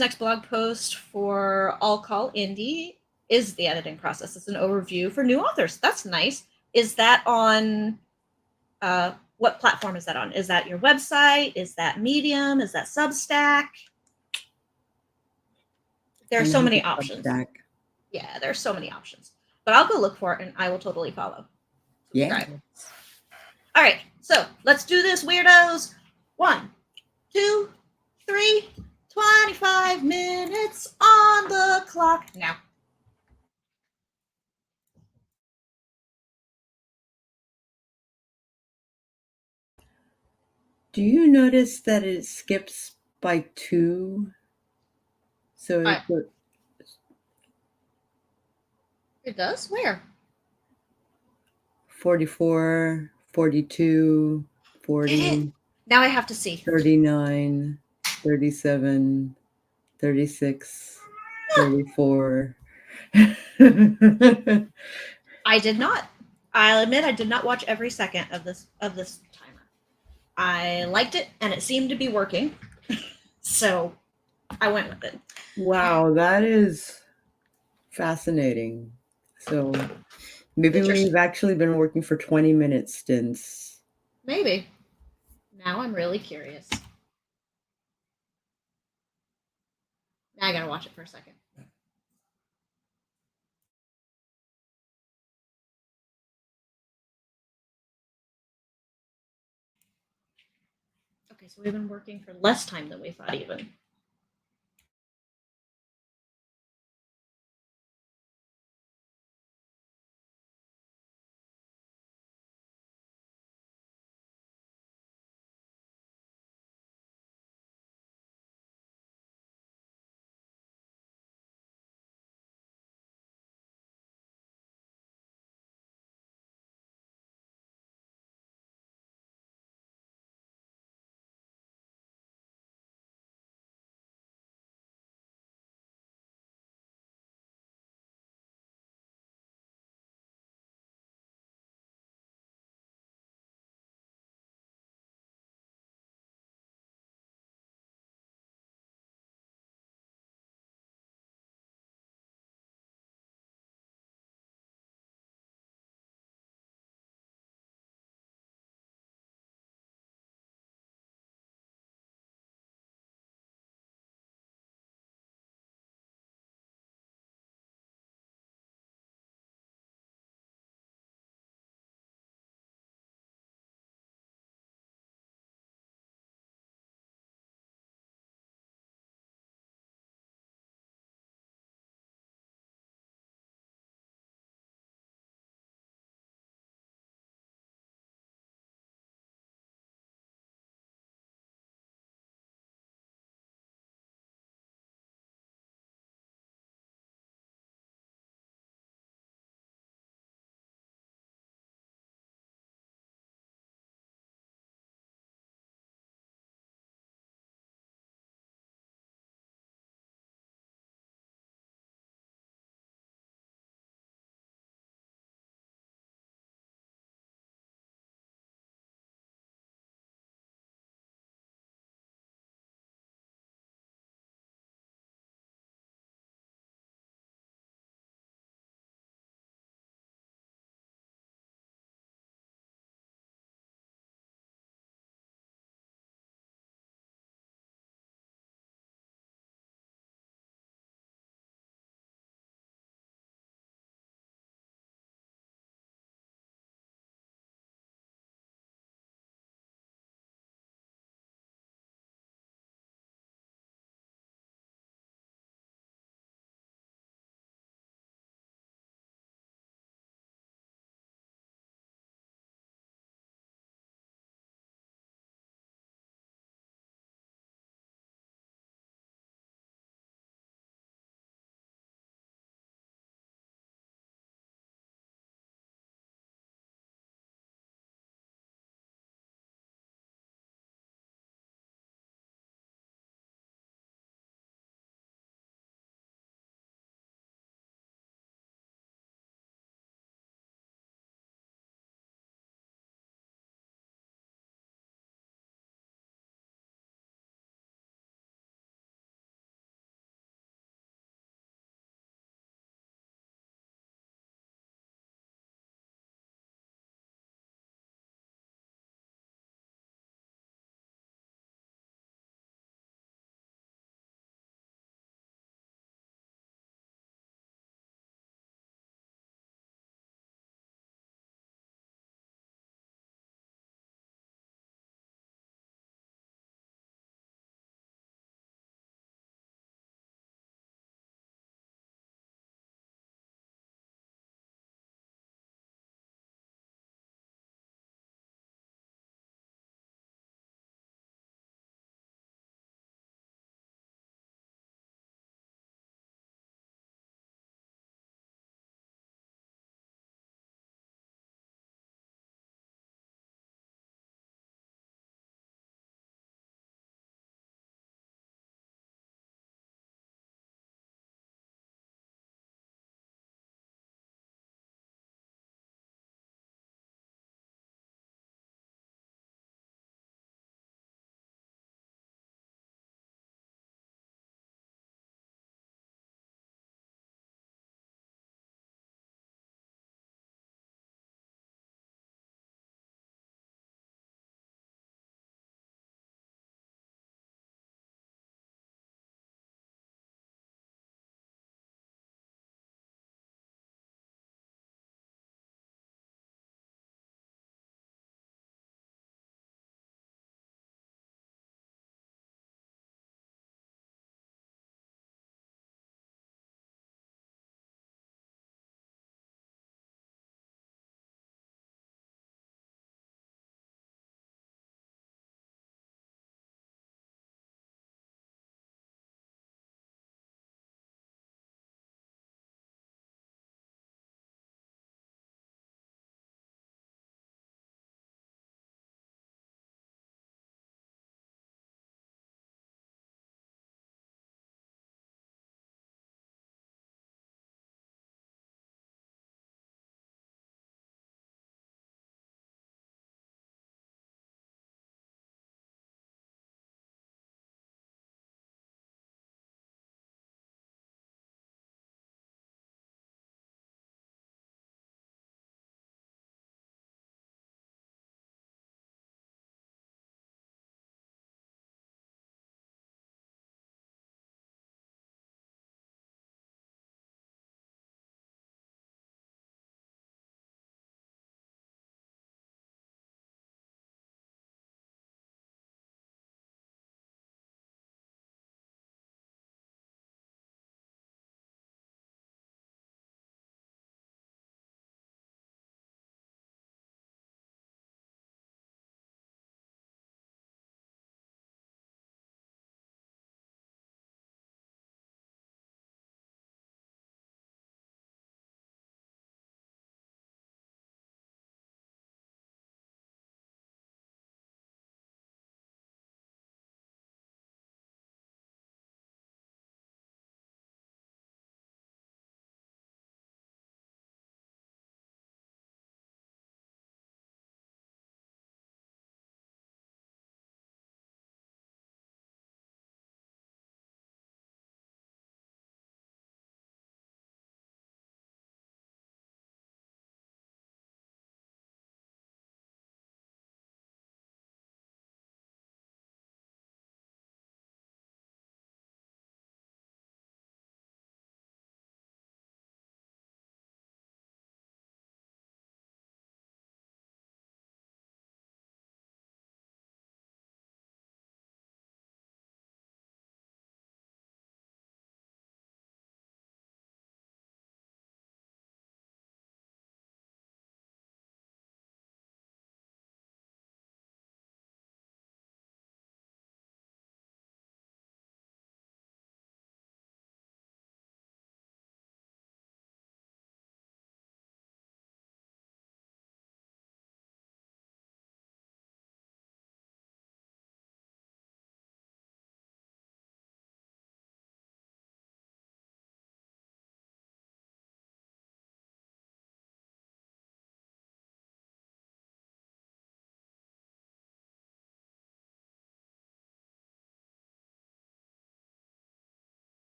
next blog post for All Call Indie is the editing process. It's an overview for new authors. That's nice. Is that on... what platform is that on? Is that your website? Is that Medium? Is that Substack? There are so many options. Substack. Yeah, there are so many options. But I'll go look for it and I will totally follow. Subscribe. Yeah. All right, so let's do this, weirdos. 1, 2, 3, 25 minutes on the clock now. Do you notice that it skips by 2? So it does? Where? 44, 42, 40. Now I have to see. 39, 37, 36, 34. I did not. I'll admit I did not watch every second of this timer. I liked it and it seemed to be working. So I went with it. Wow, that is fascinating. So maybe we've actually been working for 20 minute stints. Maybe. Now I'm really curious. Now I gotta watch it for a second. Okay, so we've been working for less time than we thought even.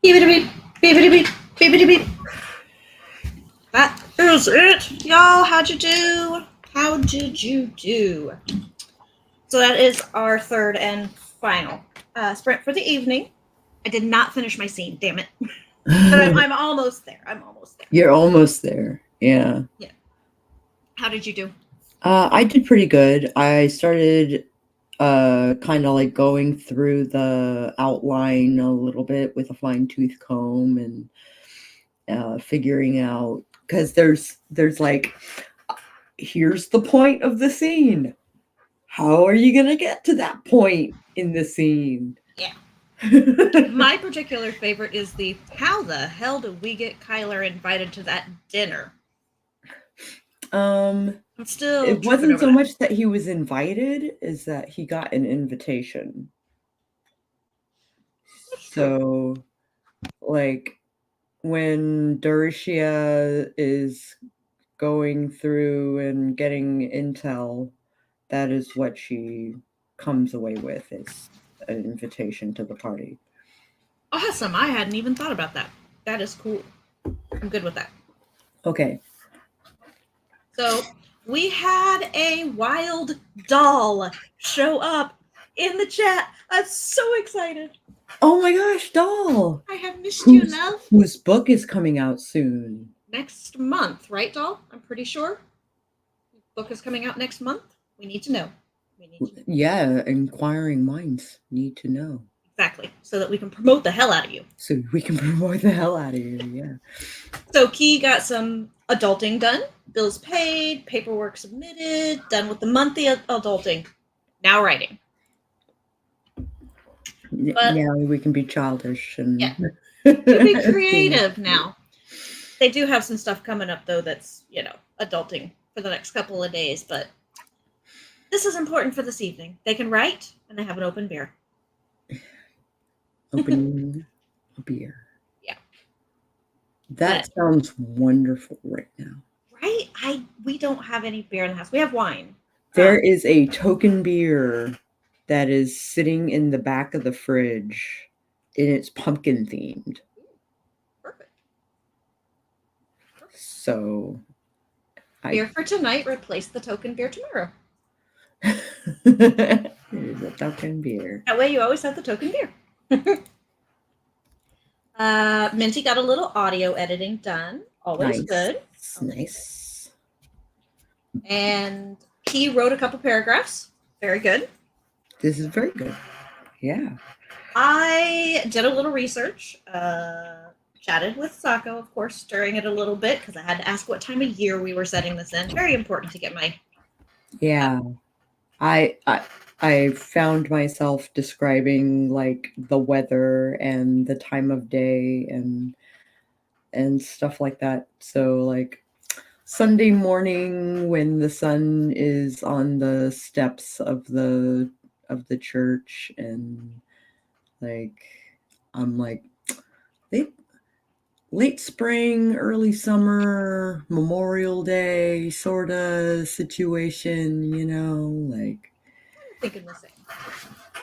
Beep-a-da-beep, beep-a-da-beep, beep-a-da-beep. That is it, y'all. How'd you do? How did you do? So that is our third and final sprint for the evening. I did not finish my scene, damn it. But I'm almost there. I'm almost there. You're almost there. Yeah. Yeah. How did you do? I did pretty good. I started kind of like going through the outline a little bit with a fine-tooth comb and figuring out, because there's like, here's the point of the scene. How are you gonna get to that point in the scene? Yeah. My particular favorite is the how the hell did we get Kyler invited to that dinner? I'm still it tripping wasn't over so that. much that he was invited, is that he got an invitation. So like when Dorothea is going through and getting intel, that is what she comes away with, is an invitation to the party. Awesome. I hadn't even thought about that. That is cool. I'm good with that. Okay. So we had a wild doll show up in the chat. I'm so excited. Oh my gosh, doll! I have missed you, love. Whose book is coming out soon? Next month, right, doll? I'm pretty sure. Book is coming out next month. We need to know. We need to know. Yeah, inquiring minds need to know. Exactly. So that we can promote the hell out of you. So we can promote the hell out of you, yeah. So Key got some adulting done. Bills paid, paperwork submitted, done with the monthly adulting. Now writing. But yeah, we can be childish and be creative now. They do have some stuff coming up though that's, adulting for the next couple of days, but this is important for this evening. They can write and they have an open beer. Opening a beer. Yeah. That sounds wonderful right now. Right? We don't have any beer in the house. We have wine. There is a token beer that is sitting in the back of the fridge, and it's pumpkin themed. Perfect. So beer for tonight, replace the token beer tomorrow. It is a token beer. That way you always have the token beer. Minty got a little audio editing done. Always good. Nice. And he wrote a couple paragraphs. Very good. This is very good. Yeah. I did a little research. Chatted with Sako, of course, stirring it a little bit because I had to ask what time of year we were setting this in. Very important to get my. Yeah. I found myself describing like the weather and the time of day and stuff like that. So like Sunday morning when the sun is on the steps of the church, and like I'm like late spring, early summer, Memorial Day sort of situation, like I'm thinking the same.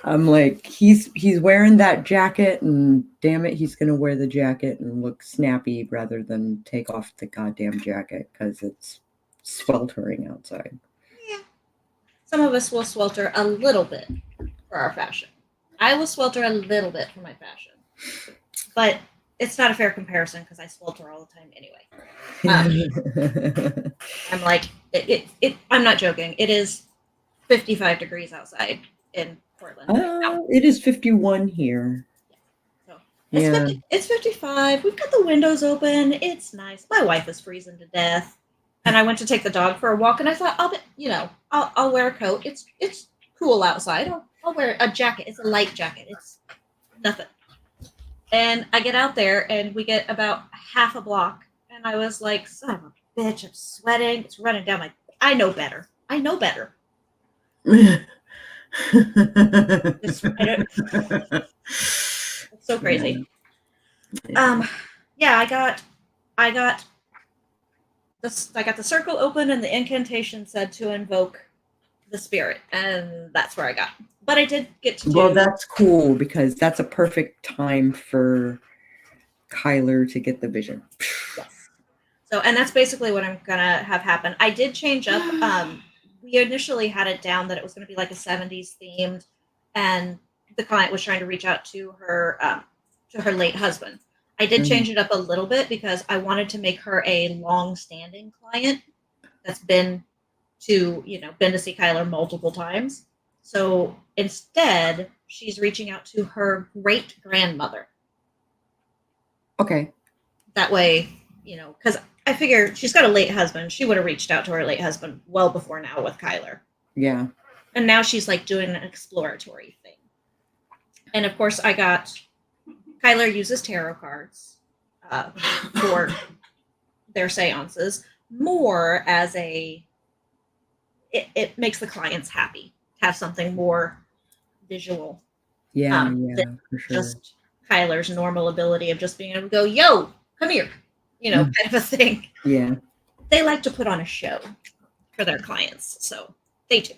I'm like, he's wearing that jacket, and damn it, he's gonna wear the jacket and look snappy rather than take off the goddamn jacket because it's sweltering outside. Yeah. Some of us will swelter a little bit for our fashion. I will swelter a little bit for my fashion. But it's not a fair comparison because I swelter all the time anyway. I'm like, I'm not joking. It is 55 degrees outside in Portland. It is 51 here. So it's 55. We've got the windows open. It's nice. My wife is freezing to death. And I went to take the dog for a walk, and I thought, I'll wear a coat. It's cool outside. I'll wear a jacket. It's a light jacket. It's nothing. And I get out there, and we get about half a block, and I was like, son of a bitch, I'm sweating. It's running down my. I know better. It's so crazy. Yeah. I got the circle open, and the incantation said to invoke the spirit, and that's where I got. But I did get to do. Well, that's cool because that's a perfect time for Kyler to get the vision. Yes. So, and that's basically what I'm gonna have happen. I did change up. We initially had it down that it was gonna be like a 70s themed, and the client was trying to reach out to her late husband. I did change it up a little bit because I wanted to make her a long-standing client that's been to see Kyler multiple times. So instead, she's reaching out to her great grandmother. Okay. That way, because I figure she's got a late husband. She would have reached out to her late husband well before now with Kyler. Yeah. And now she's like doing an exploratory thing. And of course, Kyler uses tarot cards for their seances more as it makes the clients happy to have something more visual. Yeah, for sure. Just Kyler's normal ability of just being able to go, yo, come here, kind of a thing. Yeah. They like to put on a show for their clients, so they do.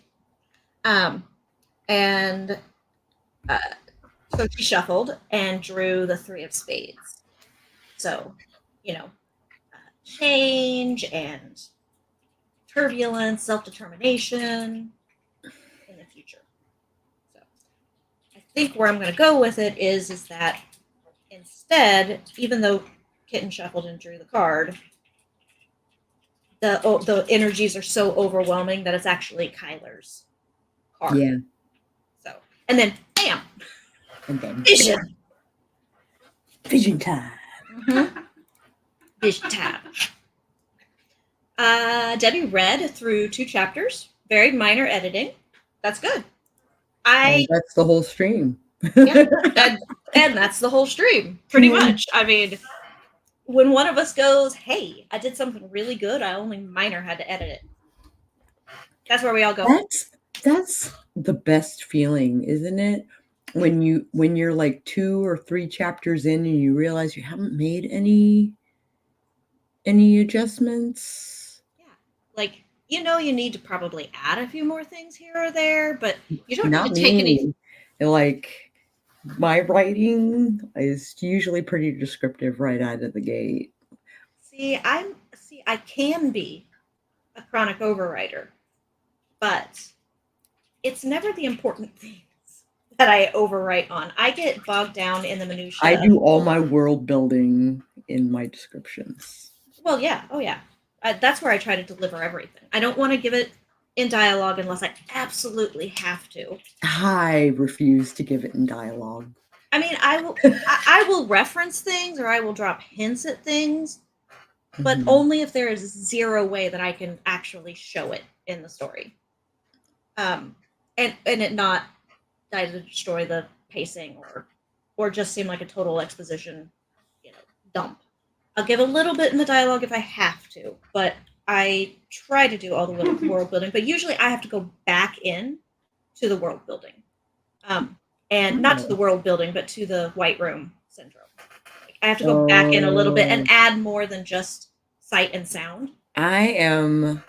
So she shuffled and drew the 3 of spades. So, change and turbulence, self-determination in the future. So I think where I'm going to go with it is that instead, even though Kitten shuffled and drew the card, the energies are so overwhelming that it's actually Kyler's card. Yeah. So, and then bam, and then vision. Vision time. Mm-hmm. Vision time. Debbie read through 2 chapters. Very minor editing. That's good. That's the whole stream. Yeah, and that's the whole stream, pretty much. I mean, when one of us goes, hey, I did something really good, I only minor had to edit it. That's where we all go. That's the best feeling, isn't it? When you're like 2 or 3 chapters in and you realize you haven't made any adjustments. Yeah. Like, you need to probably add a few more things here or there, but you don't Not need to take any. Like, my writing is usually pretty descriptive right out of the gate. I can be a chronic overwriter, but it's never the important things that I overwrite on. I get bogged down in the minutiae. I do all my world building in my descriptions. Well, yeah. Oh, yeah. That's where I try to deliver everything. I don't want to give it in dialogue unless I absolutely have to. I refuse to give it in dialogue. I mean, I will reference things or I will drop hints at things, but only if there is 0 way that I can actually show it in the story. And it not die to destroy the pacing or just seem like a total exposition, dump. I'll give a little bit in the dialogue if I have to, but I try to do all the world building. But usually I have to go back in to the world building, and not to the world building, but to the White Room syndrome. I have to go back in a little bit and add more than just sight and sound. I am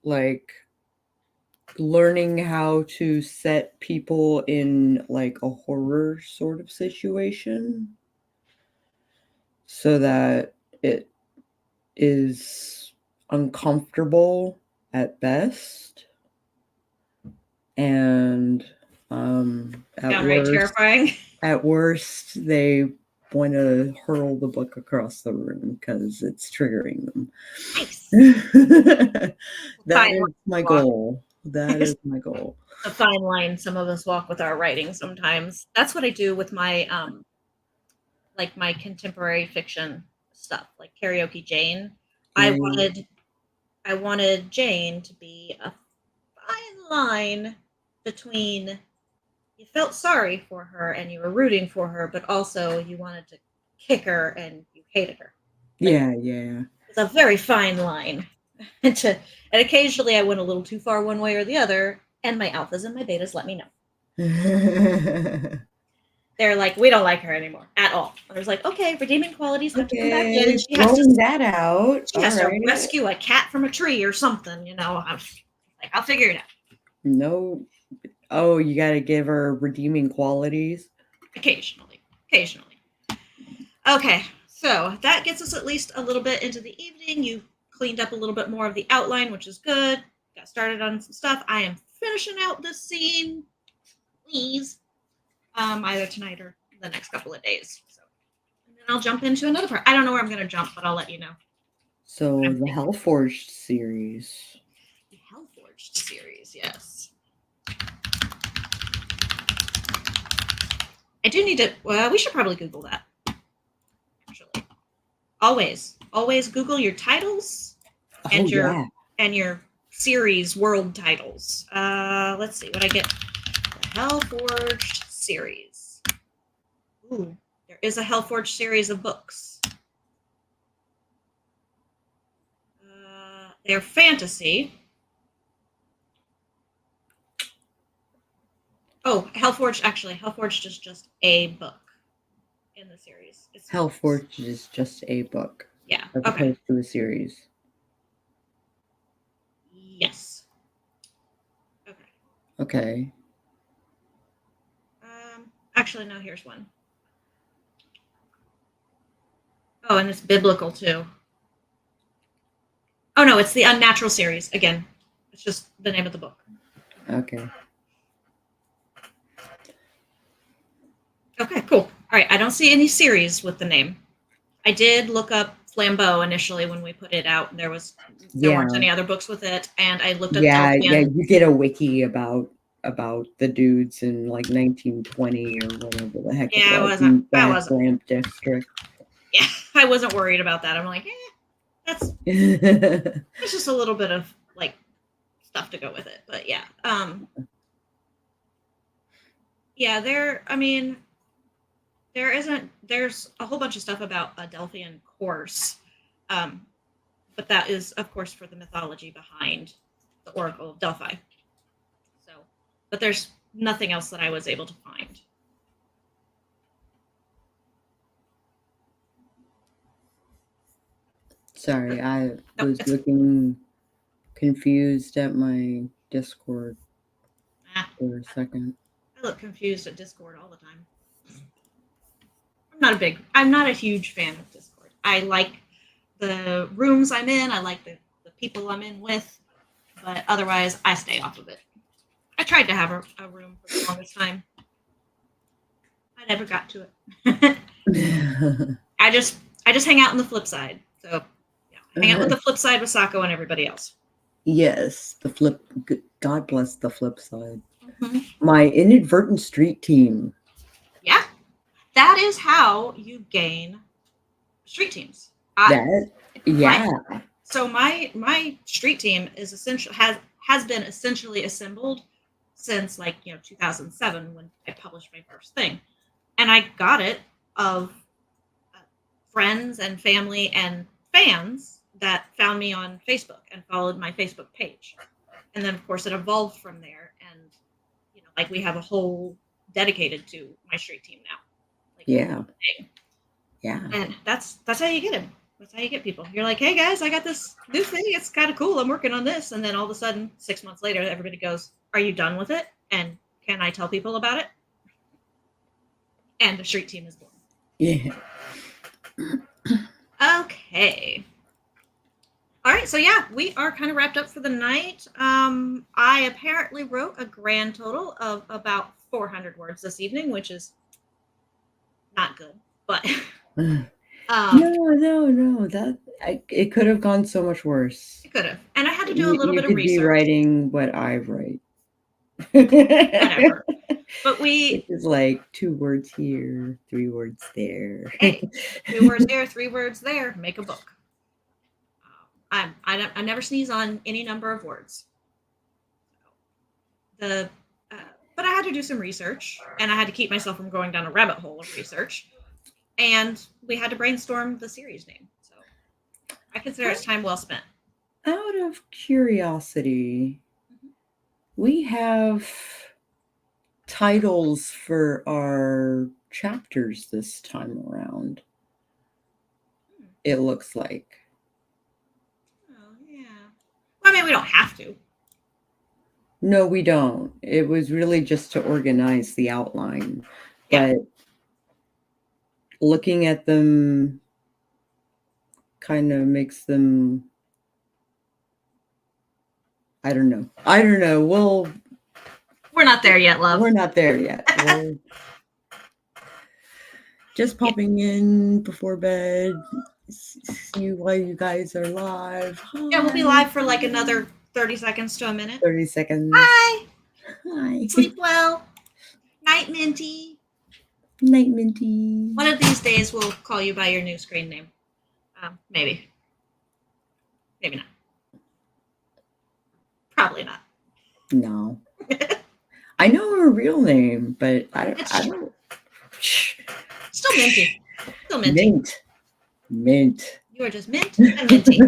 like learning how to set people in like a horror sort of situation so that it is uncomfortable at best and downright terrifying. At worst, they want to hurl the book across the room because it's triggering them. Nice. That is my goal. That is my goal. A fine line some of us walk with our writing sometimes. That's what I do with my like my contemporary fiction stuff, like Karaoke Jane. I wanted Jane to be a fine line between you felt sorry for her and you were rooting for her, but also you wanted to kick her and you hated her. Yeah. It's a very fine line. And occasionally I went a little too far one way or the other, and my alphas and my betas let me know. They're like, we don't like her anymore at all. And I was like, okay, redeeming qualities have to come back in. And she has to rescue a cat from a tree or something, I'm like, I'll figure it out. No. Oh, you got to give her redeeming qualities? Occasionally. Okay, So that gets us at least a little bit into the evening. You cleaned up a little bit more of the outline, which is good. Got started on some stuff. I am finishing out this scene, please, either tonight or the next couple of days. So, and then I'll jump into another part. I don't know where I'm going to jump, but I'll let you know. So the Hellforged series. The Hellforged series, yes. I do need to. Well, we should probably Google that. Actually, always Google your titles and your series world titles. Let's see what I get. The Hellforged series. Ooh, there is a Hellforged series of books. They're fantasy. Oh, Hellforged is just a book in the series. Hellforged is just a book. Yeah. As opposed to a series. Yes. Okay. Okay. Actually, no, here's one. Oh, and it's biblical too. Oh no, it's the Unnatural series. Again, it's just the name of the book. Okay. Okay, cool. All right, I don't see any series with the name. I did look up Flambeau initially when we put it out, and there weren't any other books with it. And I looked at you get a wiki about the dudes in like 1920 or whatever the heck it was. I wasn't. Lamp District. Yeah, I wasn't worried about that. I'm like, that's it's just a little bit of like stuff to go with it. But yeah, there's a whole bunch of stuff about a Delphian course, but that is of course for the mythology behind the Oracle of Delphi. So, but there's nothing else that I was able to find. Sorry, I was looking confused at my Discord for a second. I look confused at Discord all the time. I'm not a huge fan of Discord. I like the rooms I'm in. I like the people I'm in with, but otherwise I stay off of it. I tried to have a room for the longest time. I never got to it. I just hang out on the flip side. So hang out with the flip side with Sako and everybody else. Yes, the flip. God bless the flip side. Mm-hmm. My inadvertent street team. Yeah, that is how you gain street teams. So my street team is has been essentially assembled since 2007 when I published my first thing, and I got it of friends and family and fans that found me on Facebook and followed my Facebook page. And then of course it evolved from there, and we have a whole dedicated to my street team now. Yeah. And that's how you get them. That's how you get people. You're like, hey guys, I got this new thing. It's kind of cool. I'm working on this. And then all of a sudden, 6 months later, everybody goes, are you done with it? And can I tell people about it? And the street team is born. Yeah. Okay. All right. So yeah, we are kind of wrapped up for the night. I apparently wrote a grand total of about 400 words this evening, which is not good, but no. It could have gone so much worse. It could have, and I had to do a little bit of research. You could be writing what I write. Whatever. But it is like 2 words here, 3 words there. Hey, 2 words here, 3 words there. Make a book. I never sneeze on any number of words. But I had to do some research, and I had to keep myself from going down a rabbit hole of research. And we had to brainstorm the series name. So I consider it's time well spent. Out of curiosity, we have titles for our chapters this time around. It looks like. Oh, yeah. Well, I mean, we don't have to. No, we don't. It was really just to organize the outline. Yeah. But looking at them kind of makes them, I don't know. We're not there yet, love. We're not there yet. We're just popping in before bed. See why you guys are live. Hi. Yeah, we'll be live for like another 30 seconds to a minute. 30 seconds. Hi. Hi. Sleep well. Night, Minty. Night, Minty. One of these days we'll call you by your new screen name. Maybe. Maybe not. Probably not. No. I know her real name, but I don't. Still Minty. Still Minty. Mint. You are just mint and minty.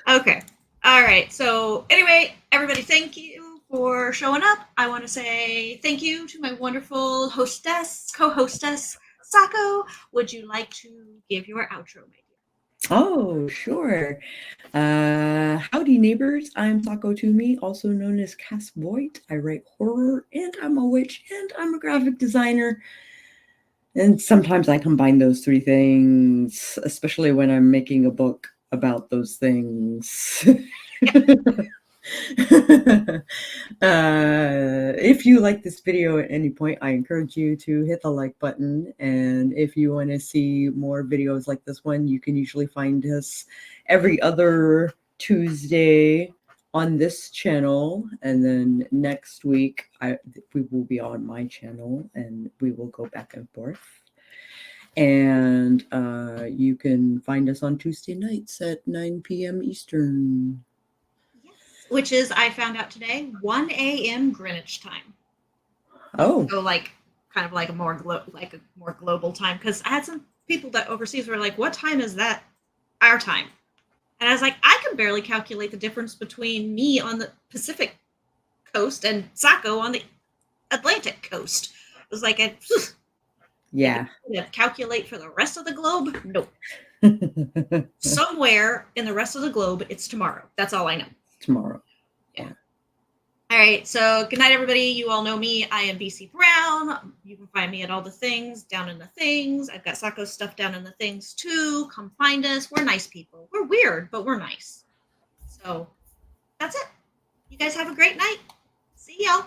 Okay. All right. So anyway, everybody, thank you for showing up. I want to say thank you to my wonderful co-hostess, Sako. Would you like to give your outro, my dear? Oh, sure. Howdy, neighbors. I'm Sako Tumi, also known as Cass Voit. I write horror, and I'm a witch, and I'm a graphic designer. And sometimes I combine those three things, especially when I'm making a book about those things. If you like this video at any point, I encourage you to hit the like button. And if you want to see more videos like this one, you can usually find us every other Tuesday on this channel. And then next week, we will be on my channel and we will go back and forth. And you can find us on Tuesday nights at 9 p.m. Eastern. Which is, I found out today, 1 a.m. Greenwich time. Oh. So kind of like a more global time. Because I had some people that overseas were like, what time is that our time? And I was like, I can barely calculate the difference between me on the Pacific coast and Sako on the Atlantic coast. It was like, yeah. Calculate for the rest of the globe? Nope. Somewhere in the rest of the globe, it's tomorrow. That's all I know. Tomorrow. Yeah. All right. So good night, everybody. You all know me. I am BC Brown. You can find me at all the things down in the things. I've got Sako's stuff down in the things too. Come find us. We're nice people. We're weird, but we're nice. So that's it. You guys have a great night. See y'all.